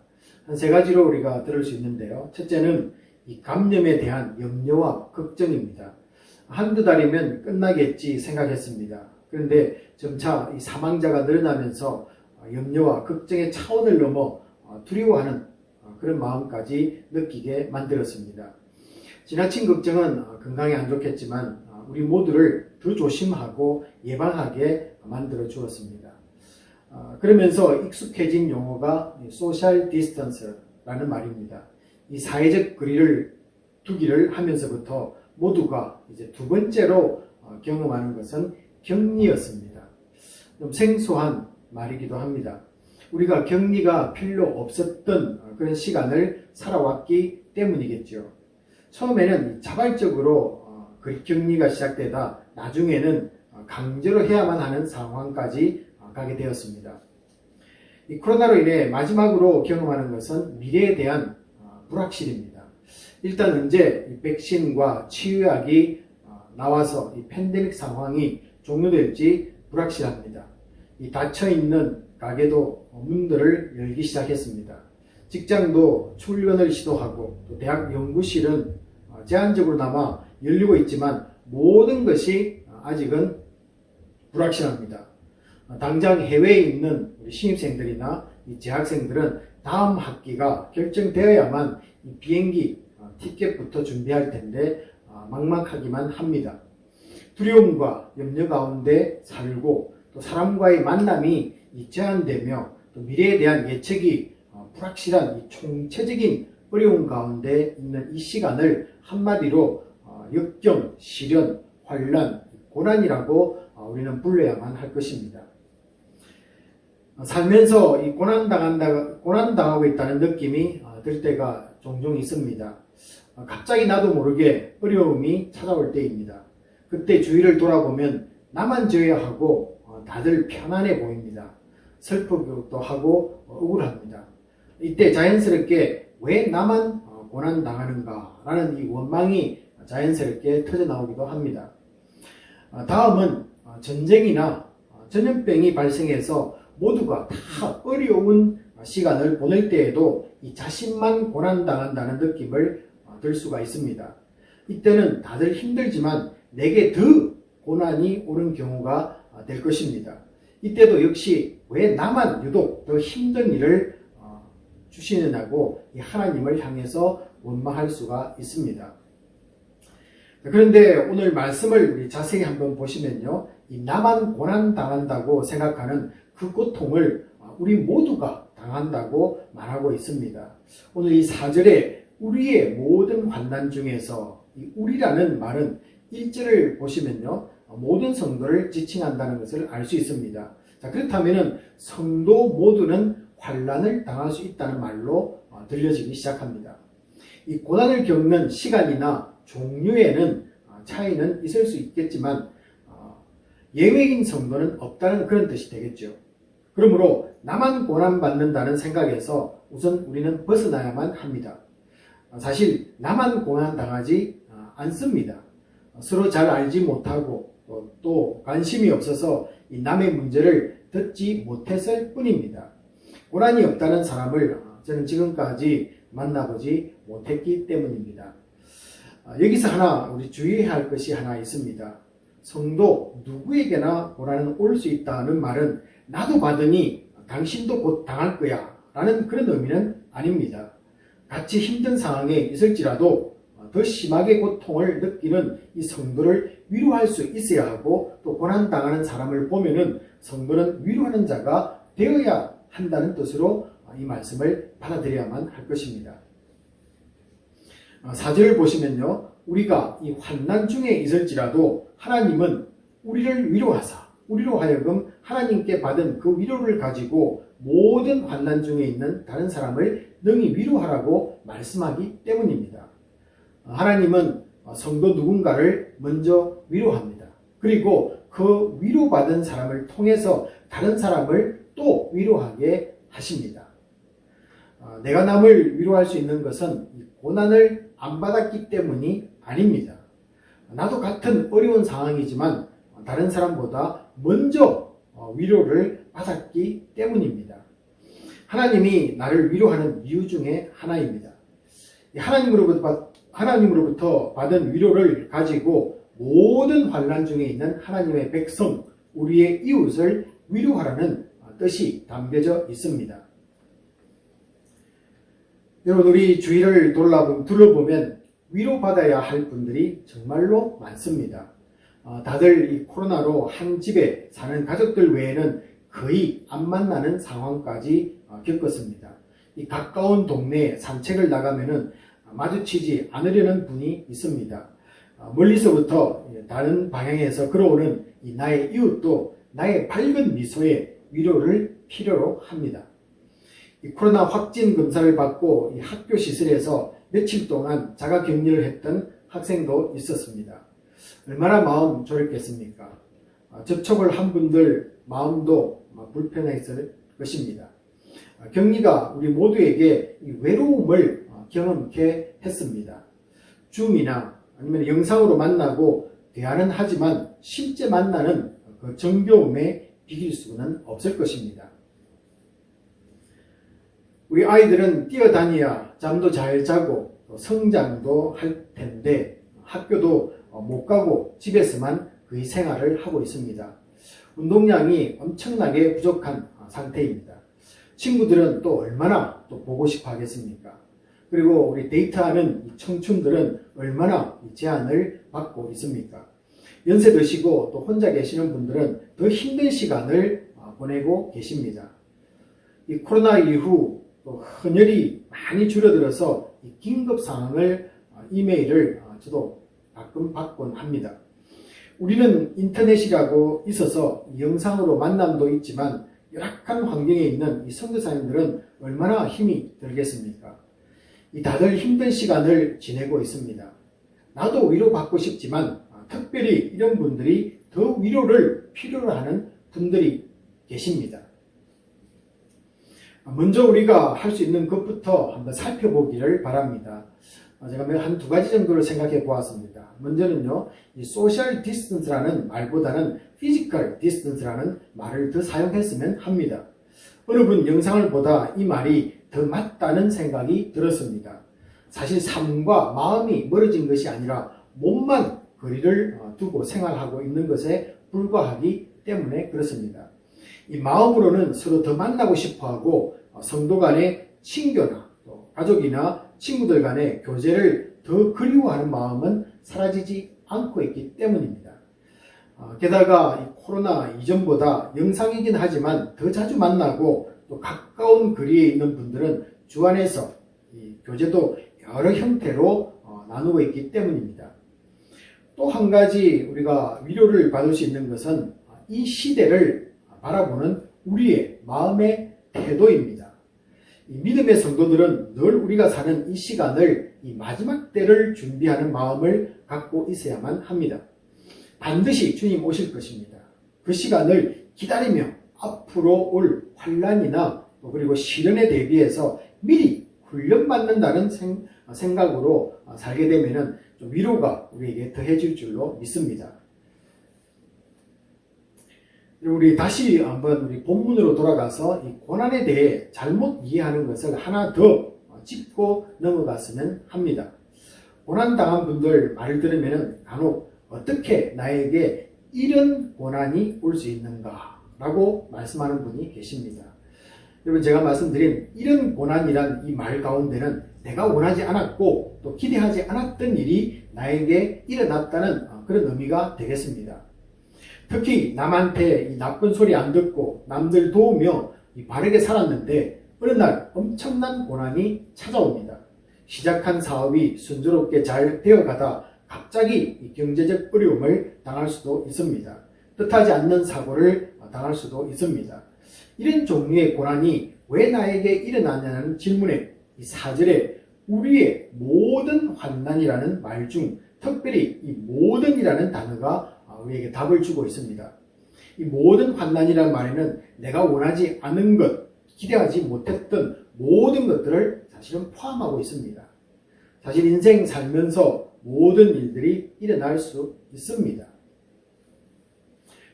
Speaker 6: 한 세 가지로 우리가 들을 수 있는데요. 첫째는 이 감염에 대한 염려와 걱정입니다. 한두 달이면 끝나겠지 생각했습니다. 그런데 점차 이 사망자가 늘어나면서 염려와 걱정의 차원을 넘어 두려워하는 그런 마음까지 느끼게 만들었습니다. 지나친 걱정은 건강에 안 좋겠지만 우리 모두를 더 조심하고 예방하게 만들어 주었습니다. 그러면서 익숙해진 용어가 소셜 디스턴스라는 말입니다. 이 사회적 거리를 두기를 하면서부터 모두가 이제 두 번째로 경험하는 것은 격리였습니다. 좀 생소한 말이기도 합니다. 우리가 격리가 필요 없었던 그런 시간을 살아왔기 때문이겠죠. 처음에는 자발적으로 격리가 시작되다 나중에는 강제로 해야만 하는 상황까지 가게 되었습니다. 이 코로나로 인해 마지막으로 경험하는 것은 미래에 대한 불확실입니다. 일단 언제 이 백신과 치유약이 나와서 이 팬데믹 상황이 종료될지 불확실합니다. 이 닫혀있는 가게도 문들을 열기 시작했습니다. 직장도 출근을 시도하고 또 대학 연구실은 제한적으로나마 열리고 있지만 모든 것이 아직은 불확실합니다. 당장 해외에 있는 우리 신입생들이나 이 재학생들은 다음 학기가 결정되어야만 이 비행기 티켓부터 준비할 텐데 막막하기만 합니다. 두려움과 염려 가운데 살고 또 사람과의 만남이 제한되며 또 미래에 대한 예측이 불확실한 이 총체적인 어려움 가운데 있는 이 시간을 한마디로 역경, 시련, 환란, 고난이라고 우리는 불러야만 할 것입니다. 살면서 이 고난당하고 있다는 느낌이 들 때가 종종 있습니다. 갑자기 나도 모르게 어려움이 찾아올 때입니다. 그때 주위를 돌아보면 나만 져야 하고 다들 편안해 보입니다. 슬프기도 하고 억울합니다. 이때 자연스럽게 왜 나만 고난당하는가 라는 이 원망이 자연스럽게 터져나오기도 합니다. 다음은 전쟁이나 전염병이 발생해서 모두가 다 어려운 시간을 보낼 때에도 이 자신만 고난당한다는 느낌을 들 수가 있습니다. 이때는 다들 힘들지만 내게 더 고난이 오는 경우가 될 것입니다. 이때도 역시 왜 나만 유독 더 힘든 일을 주시느냐고 이 하나님을 향해서 원망할 수가 있습니다. 그런데 오늘 말씀을 우리 자세히 한번 보시면요, 이 나만 고난당한다고 생각하는 그 고통을 우리 모두가 당한다고 말하고 있습니다. 오늘 이 4절에 우리의 모든 환난 중에서 이 우리라는 말은 1절을 보시면요, 모든 성도를 지칭한다는 것을 알 수 있습니다. 자, 그렇다면 성도 모두는 환난을 당할 수 있다는 말로 들려지기 시작합니다. 이 고난을 겪는 시간이나 종류에는 차이는 있을 수 있겠지만 예외인 성도는 없다는 그런 뜻이 되겠죠. 그러므로 나만 고난받는다는 생각에서 우선 우리는 벗어나야만 합니다. 사실 나만 고난당하지 않습니다. 서로 잘 알지 못하고 또 관심이 없어서 이 남의 문제를 듣지 못했을 뿐입니다. 고난이 없다는 사람을 저는 지금까지 만나보지 못했기 때문입니다. 여기서 하나 우리 주의해야 할 것이 하나 있습니다. 성도 누구에게나 고난은 올 수 있다는 말은 나도 받으니 당신도 곧 당할 거야 라는 그런 의미는 아닙니다. 같이 힘든 상황에 있을지라도 더 심하게 고통을 느끼는 이 성도를 위로할 수 있어야 하고 또 고난당하는 사람을 보면은 성도는 위로하는 자가 되어야 한다는 뜻으로 이 말씀을 받아들여야만 할 것입니다. 4절을 보시면요, 우리가 이 환난 중에 있을지라도 하나님은 우리를 위로하사 우리로 하여금 하나님께 받은 그 위로를 가지고 모든 환난 중에 있는 다른 사람을 능히 위로하라고 말씀하기 때문입니다. 하나님은 성도 누군가를 먼저 위로합니다. 그리고 그 위로받은 사람을 통해서 다른 사람을 또 위로하게 하십니다. 내가 남을 위로할 수 있는 것은 고난을 안 받았기 때문이 아닙니다. 나도 같은 어려운 상황이지만 다른 사람보다 먼저 위로를 받았기 때문입니다. 하나님이 나를 위로하는 이유 중에 하나입니다. 하나님으로부터 받은 위로를 가지고 모든 환난 중에 있는 하나님의 백성, 우리의 이웃을 위로하라는 뜻이 담겨져 있습니다. 여러분, 우리 주위를 둘러보면 위로받아야 할 분들이 정말로 많습니다. 다들 이 코로나로 한 집에 사는 가족들 외에는 거의 안 만나는 상황까지 겪었습니다. 이 가까운 동네에 산책을 나가면은 마주치지 않으려는 분이 있습니다. 멀리서부터 다른 방향에서 걸어오는 이 나의 이웃도 나의 밝은 미소에 위로를 필요로 합니다. 이 코로나 확진 검사를 받고 이 학교 시설에서 며칠 동안 자가격리를 했던 학생도 있었습니다. 얼마나 마음 졸였겠습니까? 접촉을 한 분들 마음도 불편했을 것입니다. 격리가 우리 모두에게 이 외로움을 경험케 했습니다. 줌이나 아니면 영상으로 만나고 대화는 하지만 실제 만나는 그 정겨움에 비길 수는 없을 것입니다. 우리 아이들은 뛰어다녀야 잠도 잘 자고 성장도 할 텐데 학교도 못 가고 집에서만 거의 생활을 하고 있습니다. 운동량이 엄청나게 부족한 상태입니다. 친구들은 또 얼마나 또 보고 싶어 하겠습니까? 그리고 우리 데이트하는 청춘들은 얼마나 제한을 받고 있습니까? 연세 드시고 또 혼자 계시는 분들은 더 힘든 시간을 보내고 계십니다. 이 코로나 이후 또 헌혈이 많이 줄어들어서 이 긴급 상황을 이메일을 저도 가끔 받곤 합니다. 우리는 인터넷이라고 있어서 영상으로 만남도 있지만 열악한 환경에 있는 이 선교사님들은 얼마나 힘이 들겠습니까? 이 다들 힘든 시간을 지내고 있습니다. 나도 위로받고 싶지만 특별히 이런 분들이 더 위로를 필요로 하는 분들이 계십니다. 먼저 우리가 할 수 있는 것부터 한번 살펴보기를 바랍니다. 제가 한 두 가지 정도를 생각해 보았습니다. 먼저는요, 이 소셜 디스턴스라는 말보다는 피지컬 디스턴스라는 말을 더 사용했으면 합니다. 어느 분 영상을 보다 이 말이 더 맞다는 생각이 들었습니다. 사실 삶과 마음이 멀어진 것이 아니라 몸만 거리를 두고 생활하고 있는 것에 불과하기 때문에 그렇습니다. 이 마음으로는 서로 더 만나고 싶어하고 성도 간의 친교나 또 가족이나 친구들 간의 교제를 더 그리워하는 마음은 사라지지 않고 있기 때문입니다. 게다가 이 코로나 이전보다 영상이긴 하지만 더 자주 만나고 또 가까운 거리에 있는 분들은 주 안에서 이 교제도 여러 형태로 나누고 있기 때문입니다. 또 한 가지 우리가 위로를 받을 수 있는 것은 이 시대를 바라보는 우리의 마음의 태도입니다. 이 믿음의 성도들은 늘 우리가 사는 이 시간을 이 마지막 때를 준비하는 마음을 갖고 있어야만 합니다. 반드시 주님 오실 것입니다. 그 시간을 기다리며 앞으로 올 환난이나 그리고 시련에 대비해서 미리 훈련받는다는 생각으로 살게 되면 좀 위로가 우리에게 더해질 줄로 믿습니다. 우리 다시 한번 우리 본문으로 돌아가서 이 고난에 대해 잘못 이해하는 것을 하나 더 짚고 넘어갔으면 합니다. 고난당한 분들 말을 들으면 간혹 어떻게 나에게 이런 고난이 올 수 있는가 라고 말씀하는 분이 계십니다. 여러분, 제가 말씀드린 이런 고난이란 이 말 가운데는 내가 원하지 않았고 또 기대하지 않았던 일이 나에게 일어났다는 그런 의미가 되겠습니다. 특히 남한테 이 나쁜 소리 안 듣고 남들 도우며 바르게 살았는데 어느 날 엄청난 고난이 찾아옵니다. 시작한 사업이 순조롭게 잘 되어가다 갑자기 경제적 어려움을 당할 수도 있습니다. 뜻하지 않는 사고를 당할 수도 있습니다. 이런 종류의 고난이 왜 나에게 일어나냐는 질문에 이 4절에 우리의 모든 환난이라는 말 중 특별히 이 모든이라는 단어가 우리에게 답을 주고 있습니다. 이 모든 환난이라는 말에는 내가 원하지 않은 것, 기대하지 못했던 모든 것들을 사실은 포함하고 있습니다. 사실 인생 살면서 모든 일들이 일어날 수 있습니다.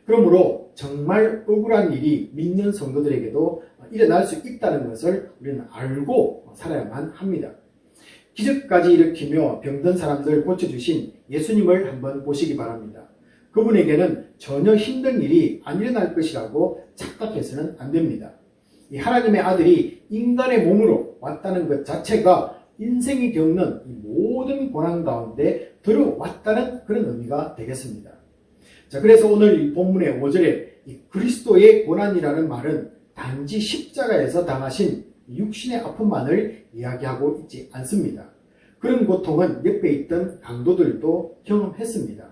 Speaker 6: 그러므로 정말 억울한 일이 믿는 성도들에게도 일어날 수 있다는 것을 우리는 알고 살아야만 합니다. 기적까지 일으키며 병든 사람들 고쳐주신 예수님을 한번 보시기 바랍니다. 그분에게는 전혀 힘든 일이 안 일어날 것이라고 착각해서는 안 됩니다. 이 하나님의 아들이 인간의 몸으로 왔다는 것 자체가 인생이 겪는 이 모든 고난 가운데 들어왔다는 그런 의미가 되겠습니다. 자, 그래서 오늘 이 본문의 5절에 이 그리스도의 고난이라는 말은 단지 십자가에서 당하신 육신의 아픔만을 이야기하고 있지 않습니다. 그런 고통은 옆에 있던 강도들도 경험했습니다.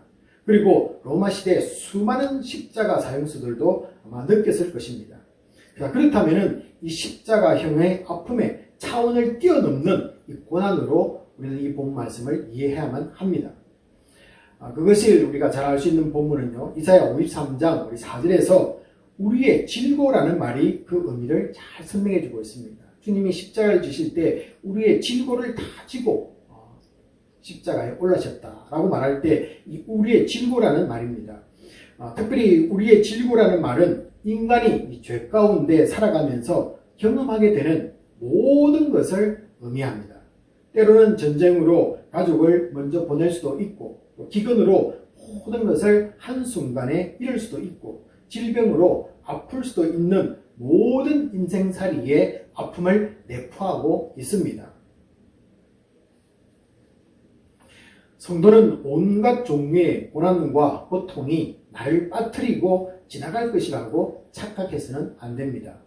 Speaker 6: 그리고 로마 시대 수많은 십자가 사형수들도 아마 느꼈을 것입니다. 자, 그렇다면 이 십자가형의 아픔의 차원을 뛰어넘는 이 고난으로 우리는 이 본 말씀을 이해해야만 합니다. 그것을 우리가 잘 알 수 있는 본문은요, 이사야 53장 우리 4절에서 우리의 질고라는 말이 그 의미를 잘 설명해 주고 있습니다. 주님이 십자가를 지실 때 우리의 질고를 다 지고 십자가에 올라셨다라고 말할 때 이 우리의 질고라는 말입니다. 특별히 우리의 질고라는 말은 인간이 이 죄 가운데 살아가면서 경험하게 되는 모든 것을 의미합니다. 때로는 전쟁으로 가족을 먼저 보낼 수도 있고, 기근으로 모든 것을 한순간에 잃을 수도 있고, 질병으로 아플 수도 있는 모든 인생살이의 아픔을 내포하고 있습니다. 성도는 온갖 종류의 고난과 고통이 나를 빠뜨리고 지나갈 것이라고 착각해서는 안 됩니다.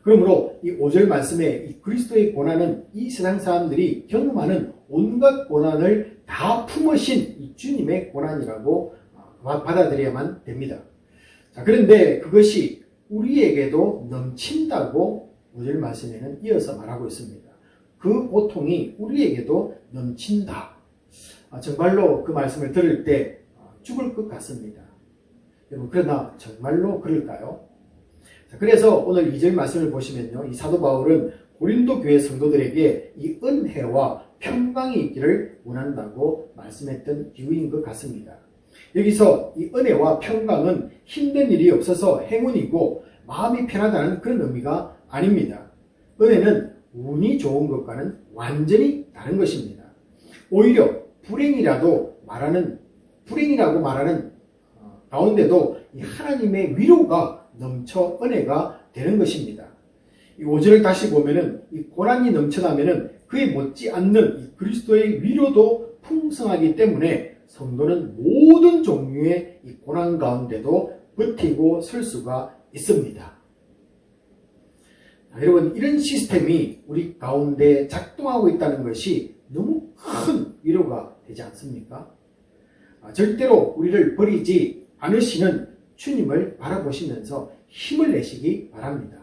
Speaker 6: 그러므로 이 5절 말씀에 이 그리스도의 고난은 이 세상 사람들이 경험하는 온갖 고난을 다 품으신 이 주님의 고난이라고 받아들여야만 됩니다. 자, 그런데 그것이 우리에게도 넘친다고 5절 말씀에는 이어서 말하고 있습니다. 그 고통이 우리에게도 넘친다. 정말로 그 말씀을 들을 때 죽을 것 같습니다. 여러분, 그러나 정말로 그럴까요? 자, 그래서 오늘 2절 말씀을 보시면요, 이 사도 바울은 고린도 교회 성도들에게 이 은혜와 평강이 있기를 원한다고 말씀했던 이유인 것 같습니다. 여기서 이 은혜와 평강은 힘든 일이 없어서 행운이고 마음이 편하다는 그런 의미가 아닙니다. 은혜는 운이 좋은 것과는 완전히 다른 것입니다. 오히려 불행이라고 말하는 가운데도 이 하나님의 위로가 넘쳐 은혜가 되는 것입니다. 이 5절을 다시 보면은 이 고난이 넘쳐나면은 그에 못지않는 이 그리스도의 위로도 풍성하기 때문에 성도는 모든 종류의 이 고난 가운데도 버티고 설 수가 있습니다. 여러분, 이런 시스템이 우리 가운데 작동하고 있다는 것이 너무 큰 위로가 되지 않습니까? 절대로 우리를 버리지 않으시는 주님을 바라보시면서 힘을 내시기 바랍니다.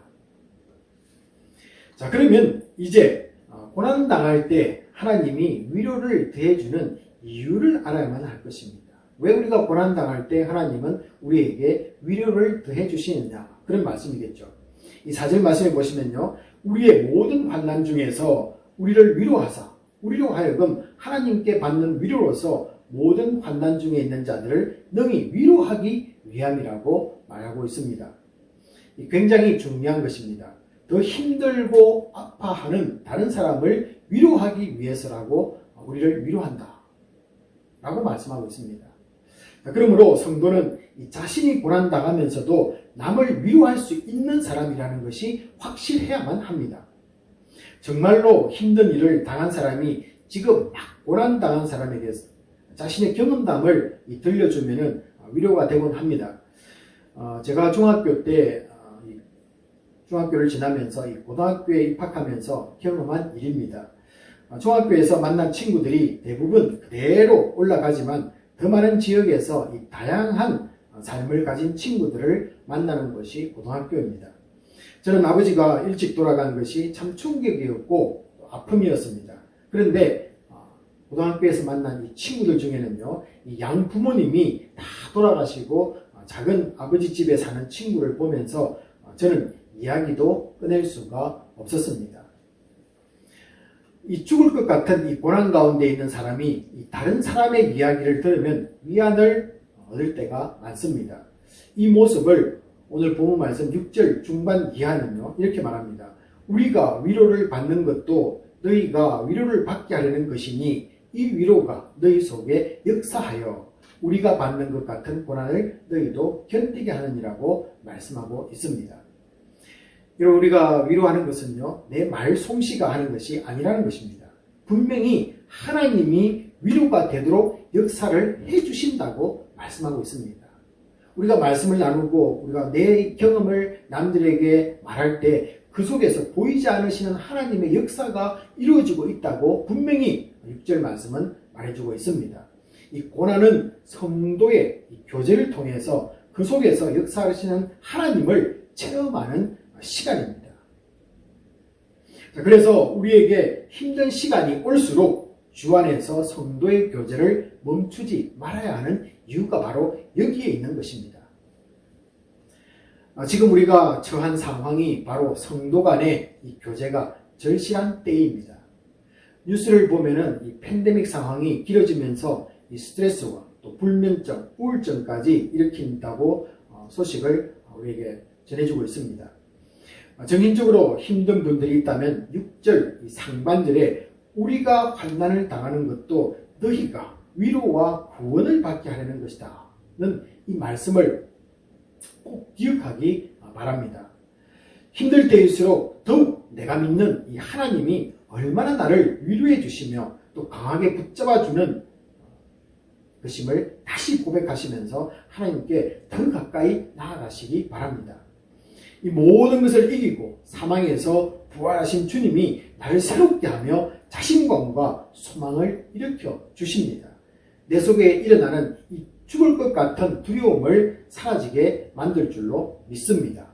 Speaker 6: 자, 그러면 이제 고난당할 때 하나님이 위로를 더해주는 이유를 알아야만 할 것입니다. 왜 우리가 고난당할 때 하나님은 우리에게 위로를 더해주시느냐, 그런 말씀이겠죠. 이 4절 말씀에 보시면요, 우리의 모든 환난 중에서 우리를 위로하사 우리로 하여금 하나님께 받는 위로로서 모든 환난 중에 있는 자들을 능히 위로하기 위함이라고 말하고 있습니다. 굉장히 중요한 것입니다. 더 힘들고 아파하는 다른 사람을 위로하기 위해서라고 우리를 위로한다 라고 말씀하고 있습니다. 그러므로 성도는 자신이 고난당하면서도 남을 위로할 수 있는 사람이라는 것이 확실해야만 합니다. 정말로 힘든 일을 당한 사람이 지금 막 고난당한 사람에게 자신의 경험담을 들려주면 위로가 되곤 합니다. 제가 중학교 때 중학교를 지나면서 고등학교에 입학하면서 경험한 일입니다. 중학교에서 만난 친구들이 대부분 그대로 올라가지만 더 많은 지역에서 이 다양한 삶을 가진 친구들을 만나는 것이 고등학교입니다. 저는 아버지가 일찍 돌아간 것이 참 충격이었고 아픔이었습니다. 그런데 고등학교에서 만난 이 친구들 중에는요, 이 양 부모님이 다 돌아가시고 작은 아버지 집에 사는 친구를 보면서 저는 이야기도 꺼낼 수가 없었습니다. 이 죽을 것 같은 이 고난 가운데 있는 사람이 이 다른 사람의 이야기를 들으면 위안을 얻을 때가 많습니다. 이 모습을 오늘 본문 말씀 6절 중반 이하는요, 이렇게 말합니다. 우리가 위로를 받는 것도 너희가 위로를 받게 하려는 것이니 이 위로가 너희 속에 역사하여 우리가 받는 것 같은 고난을 너희도 견디게 하느니라고 말씀하고 있습니다. 여러분, 우리가 위로하는 것은요, 내 말솜씨가 하는 것이 아니라는 것입니다. 분명히 하나님이 위로가 되도록 역사를 해주신다고 말씀하고 있습니다. 우리가 말씀을 나누고 우리가 내 경험을 남들에게 말할 때 그 속에서 보이지 않으시는 하나님의 역사가 이루어지고 있다고 분명히 6절 말씀은 말해주고 있습니다. 이 고난은 성도의 교제를 통해서 그 속에서 역사하시는 하나님을 체험하는 시간입니다. 그래서 우리에게 힘든 시간이 올수록 주 안에서 성도의 교제를 멈추지 말아야 하는 이유가 바로 여기에 있는 것입니다. 지금 우리가 처한 상황이 바로 성도 간의 이 교제가 절실한 때입니다. 뉴스를 보면은 이 팬데믹 상황이 길어지면서 이 스트레스와 또 불면증, 우울증까지 일으킨다고 소식을 우리에게 전해주고 있습니다. 정신적으로 힘든 분들이 있다면 6절 상반절에 우리가 환난을 당하는 것도 너희가 위로와 구원을 받게 하려는 것이다 는 이 말씀을 꼭 기억하기 바랍니다. 힘들 때일수록 더욱 내가 믿는 이 하나님이 얼마나 나를 위로해 주시며 또 강하게 붙잡아 주는 것임을 다시 고백하시면서 하나님께 더 가까이 나아가시기 바랍니다. 이 모든 것을 이기고 사망에서 부활하신 주님이 나를 새롭게 하며 자신감과 소망을 일으켜 주십니다. 내 속에 일어나는 이 죽을 것 같은 두려움을 사라지게 만들 줄로 믿습니다.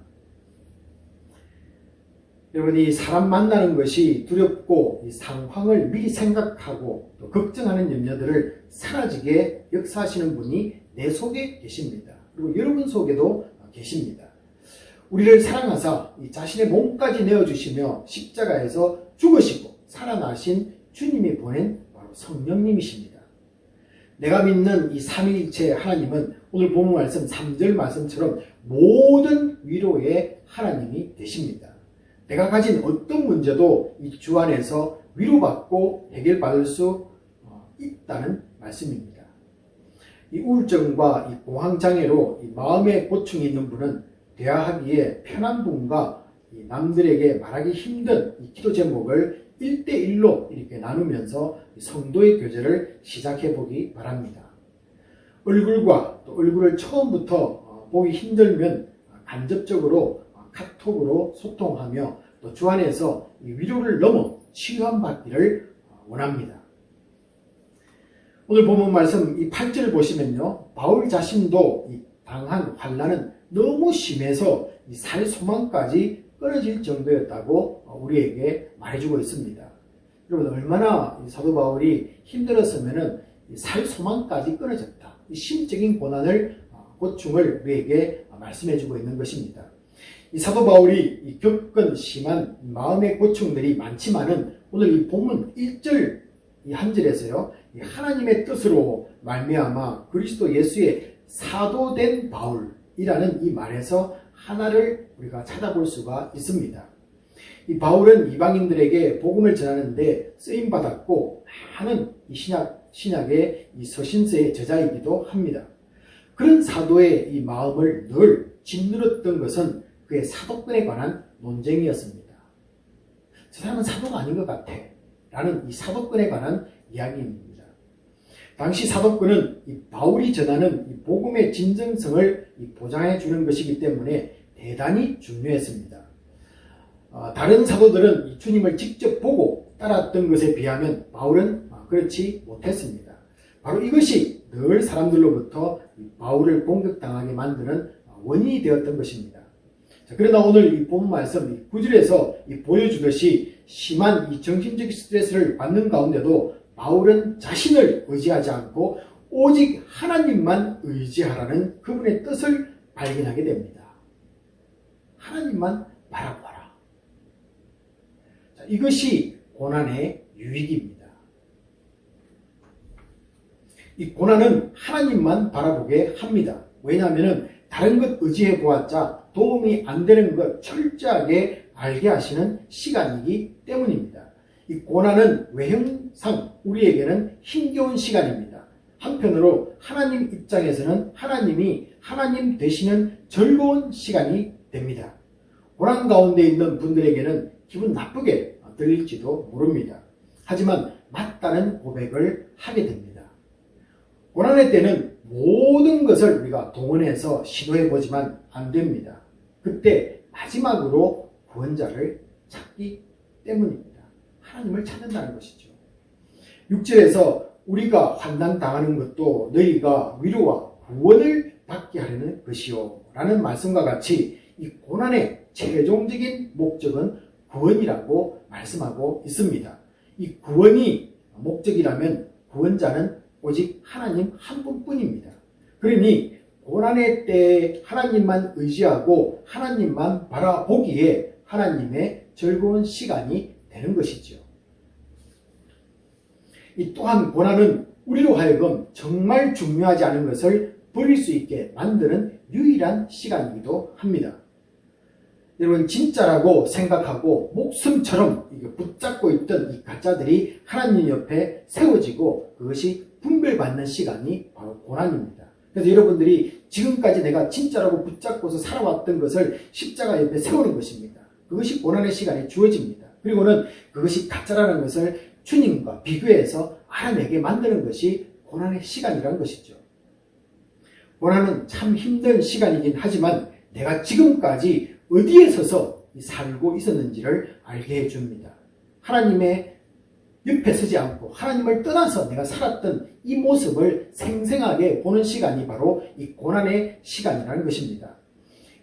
Speaker 6: 여러분이 사람 만나는 것이 두렵고 이 상황을 미리 생각하고 또 걱정하는 염려들을 사라지게 역사하시는 분이 내 속에 계십니다. 그리고 여러분 속에도 계십니다. 우리를 사랑하사 이 자신의 몸까지 내어주시며 십자가에서 죽으시고 살아나신 주님이 보낸 바로 성령님이십니다. 내가 믿는 이 삼위일체 하나님은 오늘 본문 말씀 3절 말씀처럼 모든 위로의 하나님이 되십니다. 내가 가진 어떤 문제도 이 주 안에서 위로받고 해결받을 수 있다는 말씀입니다. 이 우울증과 이 공황장애로 이 마음의 고충이 있는 분은 대화하기에 편한 분과 이 남들에게 말하기 힘든 이 기도 제목을 1대1로 이렇게 나누면서 성도의 교제를 시작해 보기 바랍니다. 얼굴과 또 얼굴을 처음부터 보기 힘들면 간접적으로 카톡으로 소통하며 또 주 안에서 이 위로를 넘어 치유함받기를 원합니다. 오늘 본문 말씀 이 8절을 보시면요, 바울 자신도 이 당한 환난은 너무 심해서 이 살 소망까지 끊어질 정도였다고 우리에게 말해주고 있습니다. 여러분, 얼마나 사도 바울이 힘들었으면 살 소망까지 끊어졌다. 이 심적인 고충을 우리에게 말씀해주고 있는 것입니다. 이 사도 바울이 겪은 심한 마음의 고충들이 많지만은 오늘 이 본문 1절 이 한 절에서요, 하나님의 뜻으로 말미암아 그리스도 예수의 사도된 바울이라는 이 말에서 하나를 우리가 찾아볼 수가 있습니다. 이 바울은 이방인들에게 복음을 전하는데 쓰임 받았고 많은 이 신약의 이 서신서의 저자이기도 합니다. 그런 사도의 이 마음을 늘 짓누렸던 것은 그의 사도권에 관한 논쟁이었습니다. 저 사람은 사도가 아닌 것 같아 라는 이 사도권에 관한 이야기입니다. 당시 사도권은 이 바울이 전하는 이 복음의 진정성을 보장해 주는 것이기 때문에 대단히 중요했습니다. 다른 사도들은 이 주님을 직접 보고 따랐던 것에 비하면 바울은 그렇지 못했습니다. 바로 이것이 늘 사람들로부터 바울을 공격당하게 만드는 원인이 되었던 것입니다. 자, 그러나 오늘 이 본 말씀 이 9절에서 보여주듯이 심한 이 정신적 스트레스를 받는 가운데도 바울은 자신을 의지하지 않고 오직 하나님만 의지하라는 그분의 뜻을 발견하게 됩니다. 하나님만 바라보아라. 자, 이것이 고난의 유익입니다. 이 고난은 하나님만 바라보게 합니다. 왜냐하면 다른 것 의지해 보았자 도움이 안 되는 것 철저하게 알게 하시는 시간이기 때문입니다. 이 고난은 외형상 우리에게는 힘겨운 시간입니다. 한편으로 하나님 입장에서는 하나님이 하나님 되시는 즐거운 시간이 됩니다. 고난 가운데 있는 분들에게는 기분 나쁘게 들릴지도 모릅니다. 하지만 맞다는 고백을 하게 됩니다. 고난의 때는 모든 것을 우리가 동원해서 시도해 보지만 안 됩니다. 그때 마지막으로 구원자를 찾기 때문입니다. 하나님을 찾는다는 것이죠. 6절에서 우리가 환난 당하는 것도 너희가 위로와 구원을 받게 하려는 것이요 라는 말씀과 같이 이 고난의 최종적인 목적은 구원이라고 말씀하고 있습니다. 이 구원이 목적이라면 구원자는 오직 하나님 한 분뿐입니다. 그러니 고난의 때에 하나님만 의지하고 하나님만 바라보기에 하나님의 즐거운 시간이 되는 것이죠. 이 또한 고난은 우리로 하여금 정말 중요하지 않은 것을 버릴 수 있게 만드는 유일한 시간이기도 합니다. 여러분, 진짜라고 생각하고 목숨처럼 붙잡고 있던 이 가짜들이 하나님 옆에 세워지고 그것이 분별받는 시간이 바로 고난입니다. 그래서 여러분들이 지금까지 내가 진짜라고 붙잡고서 살아왔던 것을 십자가 옆에 세우는 것입니다. 그것이 고난의 시간이 주어집니다. 그리고는 그것이 가짜라는 것을 주님과 비교해서 알아내게 만드는 것이 고난의 시간이라는 것이죠. 고난은 참 힘든 시간이긴 하지만 내가 지금까지 어디에 서서 살고 있었는지를 알게 해줍니다. 하나님의 옆에 서지 않고 하나님을 떠나서 내가 살았던 이 모습을 생생하게 보는 시간이 바로 이 고난의 시간이라는 것입니다.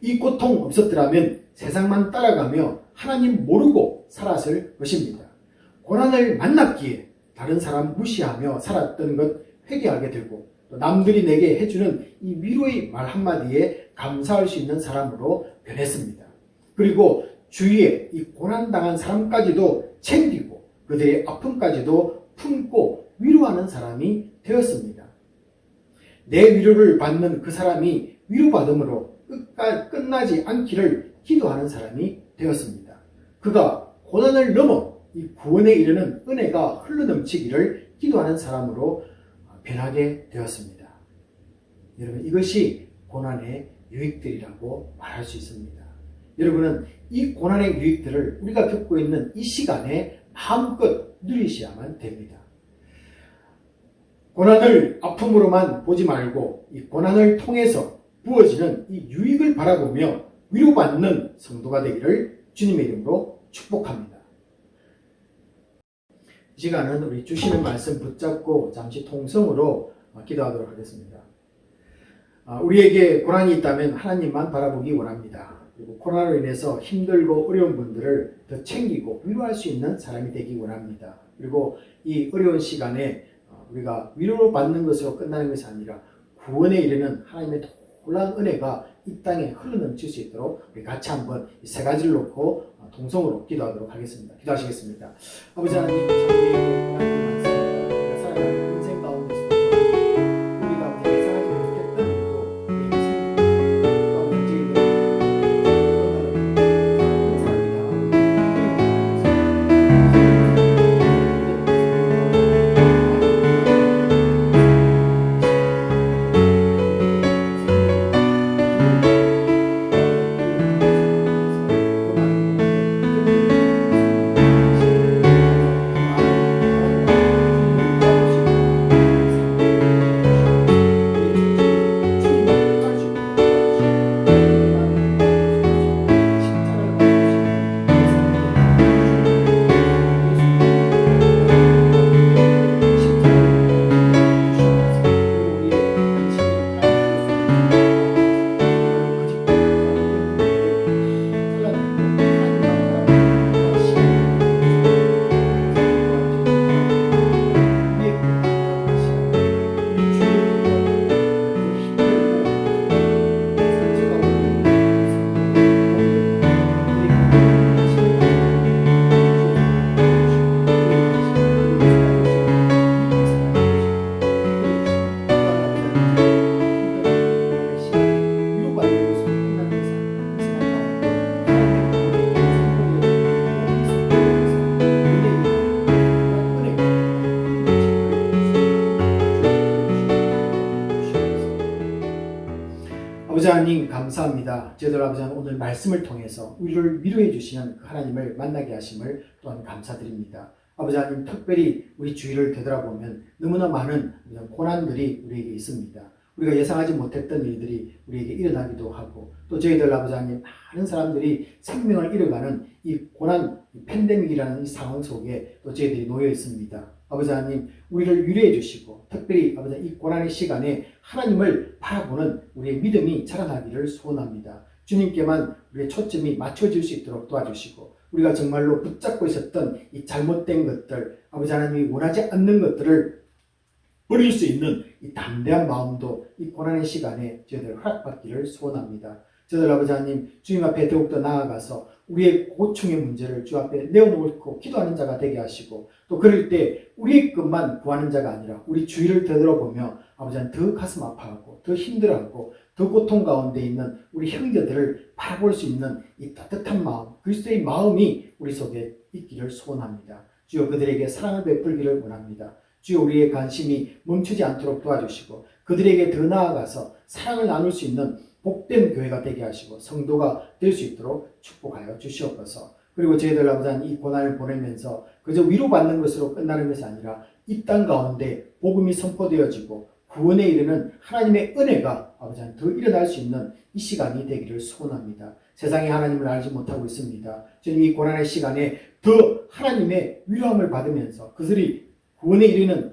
Speaker 6: 이 고통 없었더라면 세상만 따라가며 하나님 모르고 살았을 것입니다. 고난을 만났기에 다른 사람 무시하며 살았던 것 회개하게 되고 또 남들이 내게 해주는 이 위로의 말 한마디에 감사할 수 있는 사람으로 변했습니다. 그리고 주위에 이 고난당한 사람까지도 챙기고 그들의 아픔까지도 품고 위로하는 사람이 되었습니다. 내 위로를 받는 그 사람이 위로받음으로 끝나지 않기를 기도하는 사람이 되었습니다. 그가 고난을 넘어 이 구원에 이르는 은혜가 흘러넘치기를 기도하는 사람으로 변하게 되었습니다. 여러분, 이것이 고난의 유익들이라고 말할 수 있습니다. 여러분은 이 고난의 유익들을 우리가 겪고 있는 이 시간에 마음껏 누리셔야만 됩니다. 고난을 아픔으로만 보지 말고 이 고난을 통해서 부어지는 이 유익을 바라보며 위로받는 성도가 되기를 주님의 이름으로 축복합니다. 이 시간은 우리 주시는 말씀 붙잡고 잠시 통성으로 기도하도록 하겠습니다. 우리에게 고난이 있다면 하나님만 바라보기 원합니다. 그리고 고난으로 인해서 힘들고 어려운 분들을 더 챙기고 위로할 수 있는 사람이 되기 원합니다. 그리고 이 어려운 시간에 우리가 위로를 받는 것으로 끝나는 것이 아니라 구원에 이르는 하나님의 놀라운 은혜가 이 땅에 흘러넘칠 수 있도록 우리 같이 한번 이 세 가지를 놓고 동성으로 기도하도록 하겠습니다. 기도하시겠습니다. 아버지 하나님, 우리가 살아가는 인생 가운데서 우리가 예상하지 못했던 일도 우리 인생 가운데 아버지 하나님 감사합니다. 저희들 아버지 하나님 오늘 말씀을 통해서 우리를 위로해 주시는 그 하나님을 만나게 하심을 또한 감사드립니다. 아버지 하나님 특별히 우리 주위를 되돌아보면 너무나 많은 고난들이 우리에게 있습니다. 우리가 예상하지 못했던 일들이 우리에게 일어나기도 하고 또 저희들 아버지 하나님 많은 사람들이 생명을 잃어가는 이 고난 이 팬데믹이라는 이 상황 속에 또 저희들이 놓여 있습니다. 아버지 하나님 우리를 위로해 주시고 특별히 아버지 이 고난의 시간에 하나님을 바라보는 우리의 믿음이 자라나기를 소원합니다. 주님께만 우리의 초점이 맞춰질 수 있도록 도와주시고 우리가 정말로 붙잡고 있었던 이 잘못된 것들 아버지 하나님이 원하지 않는 것들을 버릴 수 있는 이 담대한 마음도 이 고난의 시간에 저희들 허락받기를 소원합니다. 저희들 아버지 하나님 주님 앞에 더욱더 나아가서 우리의 고충의 문제를 주 앞에 내어놓고 기도하는 자가 되게 하시고 또 그럴 때 우리의 것만 구하는 자가 아니라 우리 주위를 되돌아보며 아버지 하나님 더 가슴 아파하고 더 힘들어하고 더 고통 가운데 있는 우리 형제들을 바라볼 수 있는 이 따뜻한 마음 그리스도의 마음이 우리 속에 있기를 소원합니다. 주여 그들에게 사랑을 베풀기를 원합니다. 주여 우리의 관심이 멈추지 않도록 도와주시고 그들에게 더 나아가서 사랑을 나눌 수 있는 복된 교회가 되게 하시고 성도가 될 수 있도록 축복하여 주시옵소서. 그리고 저희들 아버지 하나님 이 고난을 보내면서 그저 위로받는 것으로 끝나는 것이 아니라 이 땅 가운데 복음이 선포되어지고 구원에 이르는 하나님의 은혜가 아버지 하나님 더 일어날 수 있는 이 시간이 되기를 소원합니다. 세상에 하나님을 알지 못하고 있습니다. 주님 이 고난의 시간에 더 하나님의 위로함을 받으면서 그들이 구원에 이르는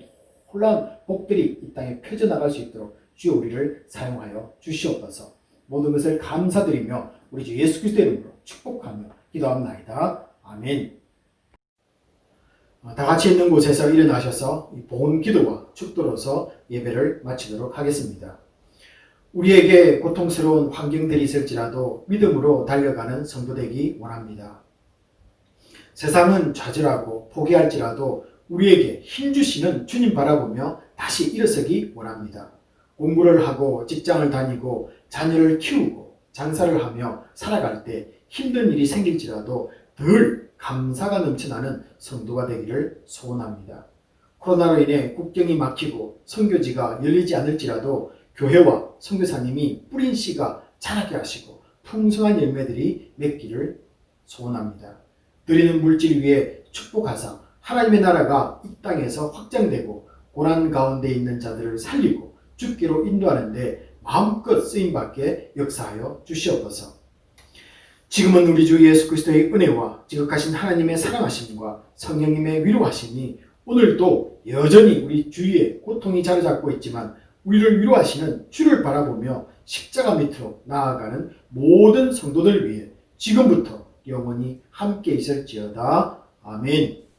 Speaker 6: 놀라운 복들이 이 땅에 펴져나갈 수 있도록 주여 우리를 사용하여 주시옵소서. 모든 것을 감사드리며 우리 주 예수 그리스도의 이름으로 축복하며 기도합나이다. 아멘. 다 같이 있는 곳에서 일어나셔서 본 기도와 축도로서 예배를 마치도록 하겠습니다. 우리에게 고통스러운 환경들이 있을지라도 믿음으로 달려가는 성도 되기 원합니다. 세상은 좌절하고 포기할지라도 우리에게 힘주시는 주님 바라보며 다시 일어서기 원합니다. 공부를 하고 직장을 다니고 자녀를 키우고 장사를 하며 살아갈 때 힘든 일이 생길지라도 늘 감사가 넘쳐나는 성도가 되기를 소원합니다. 코로나로 인해 국경이 막히고 선교지가 열리지 않을지라도 교회와 선교사님이 뿌린 씨가 자라게 하시고 풍성한 열매들이 맺기를 소원합니다. 드리는 물질 위에 축복하사 하나님의 나라가 이 땅에서 확장되고 고난 가운데 있는 자들을 살리고 죽기로 인도하는데 마음껏 쓰임받게 역사하여 주시옵소서. 지금은 우리 주 예수 그리스도의 은혜와 지극하신 하나님의 사랑하심과 성령님의 위로하심이 오늘도 여전히 우리 주위에 고통이 자리잡고 있지만 우리를 위로하시는 주를 바라보며 십자가 밑으로 나아가는 모든 성도들 위해 지금부터 영원히 함께 있을지어다. 아멘.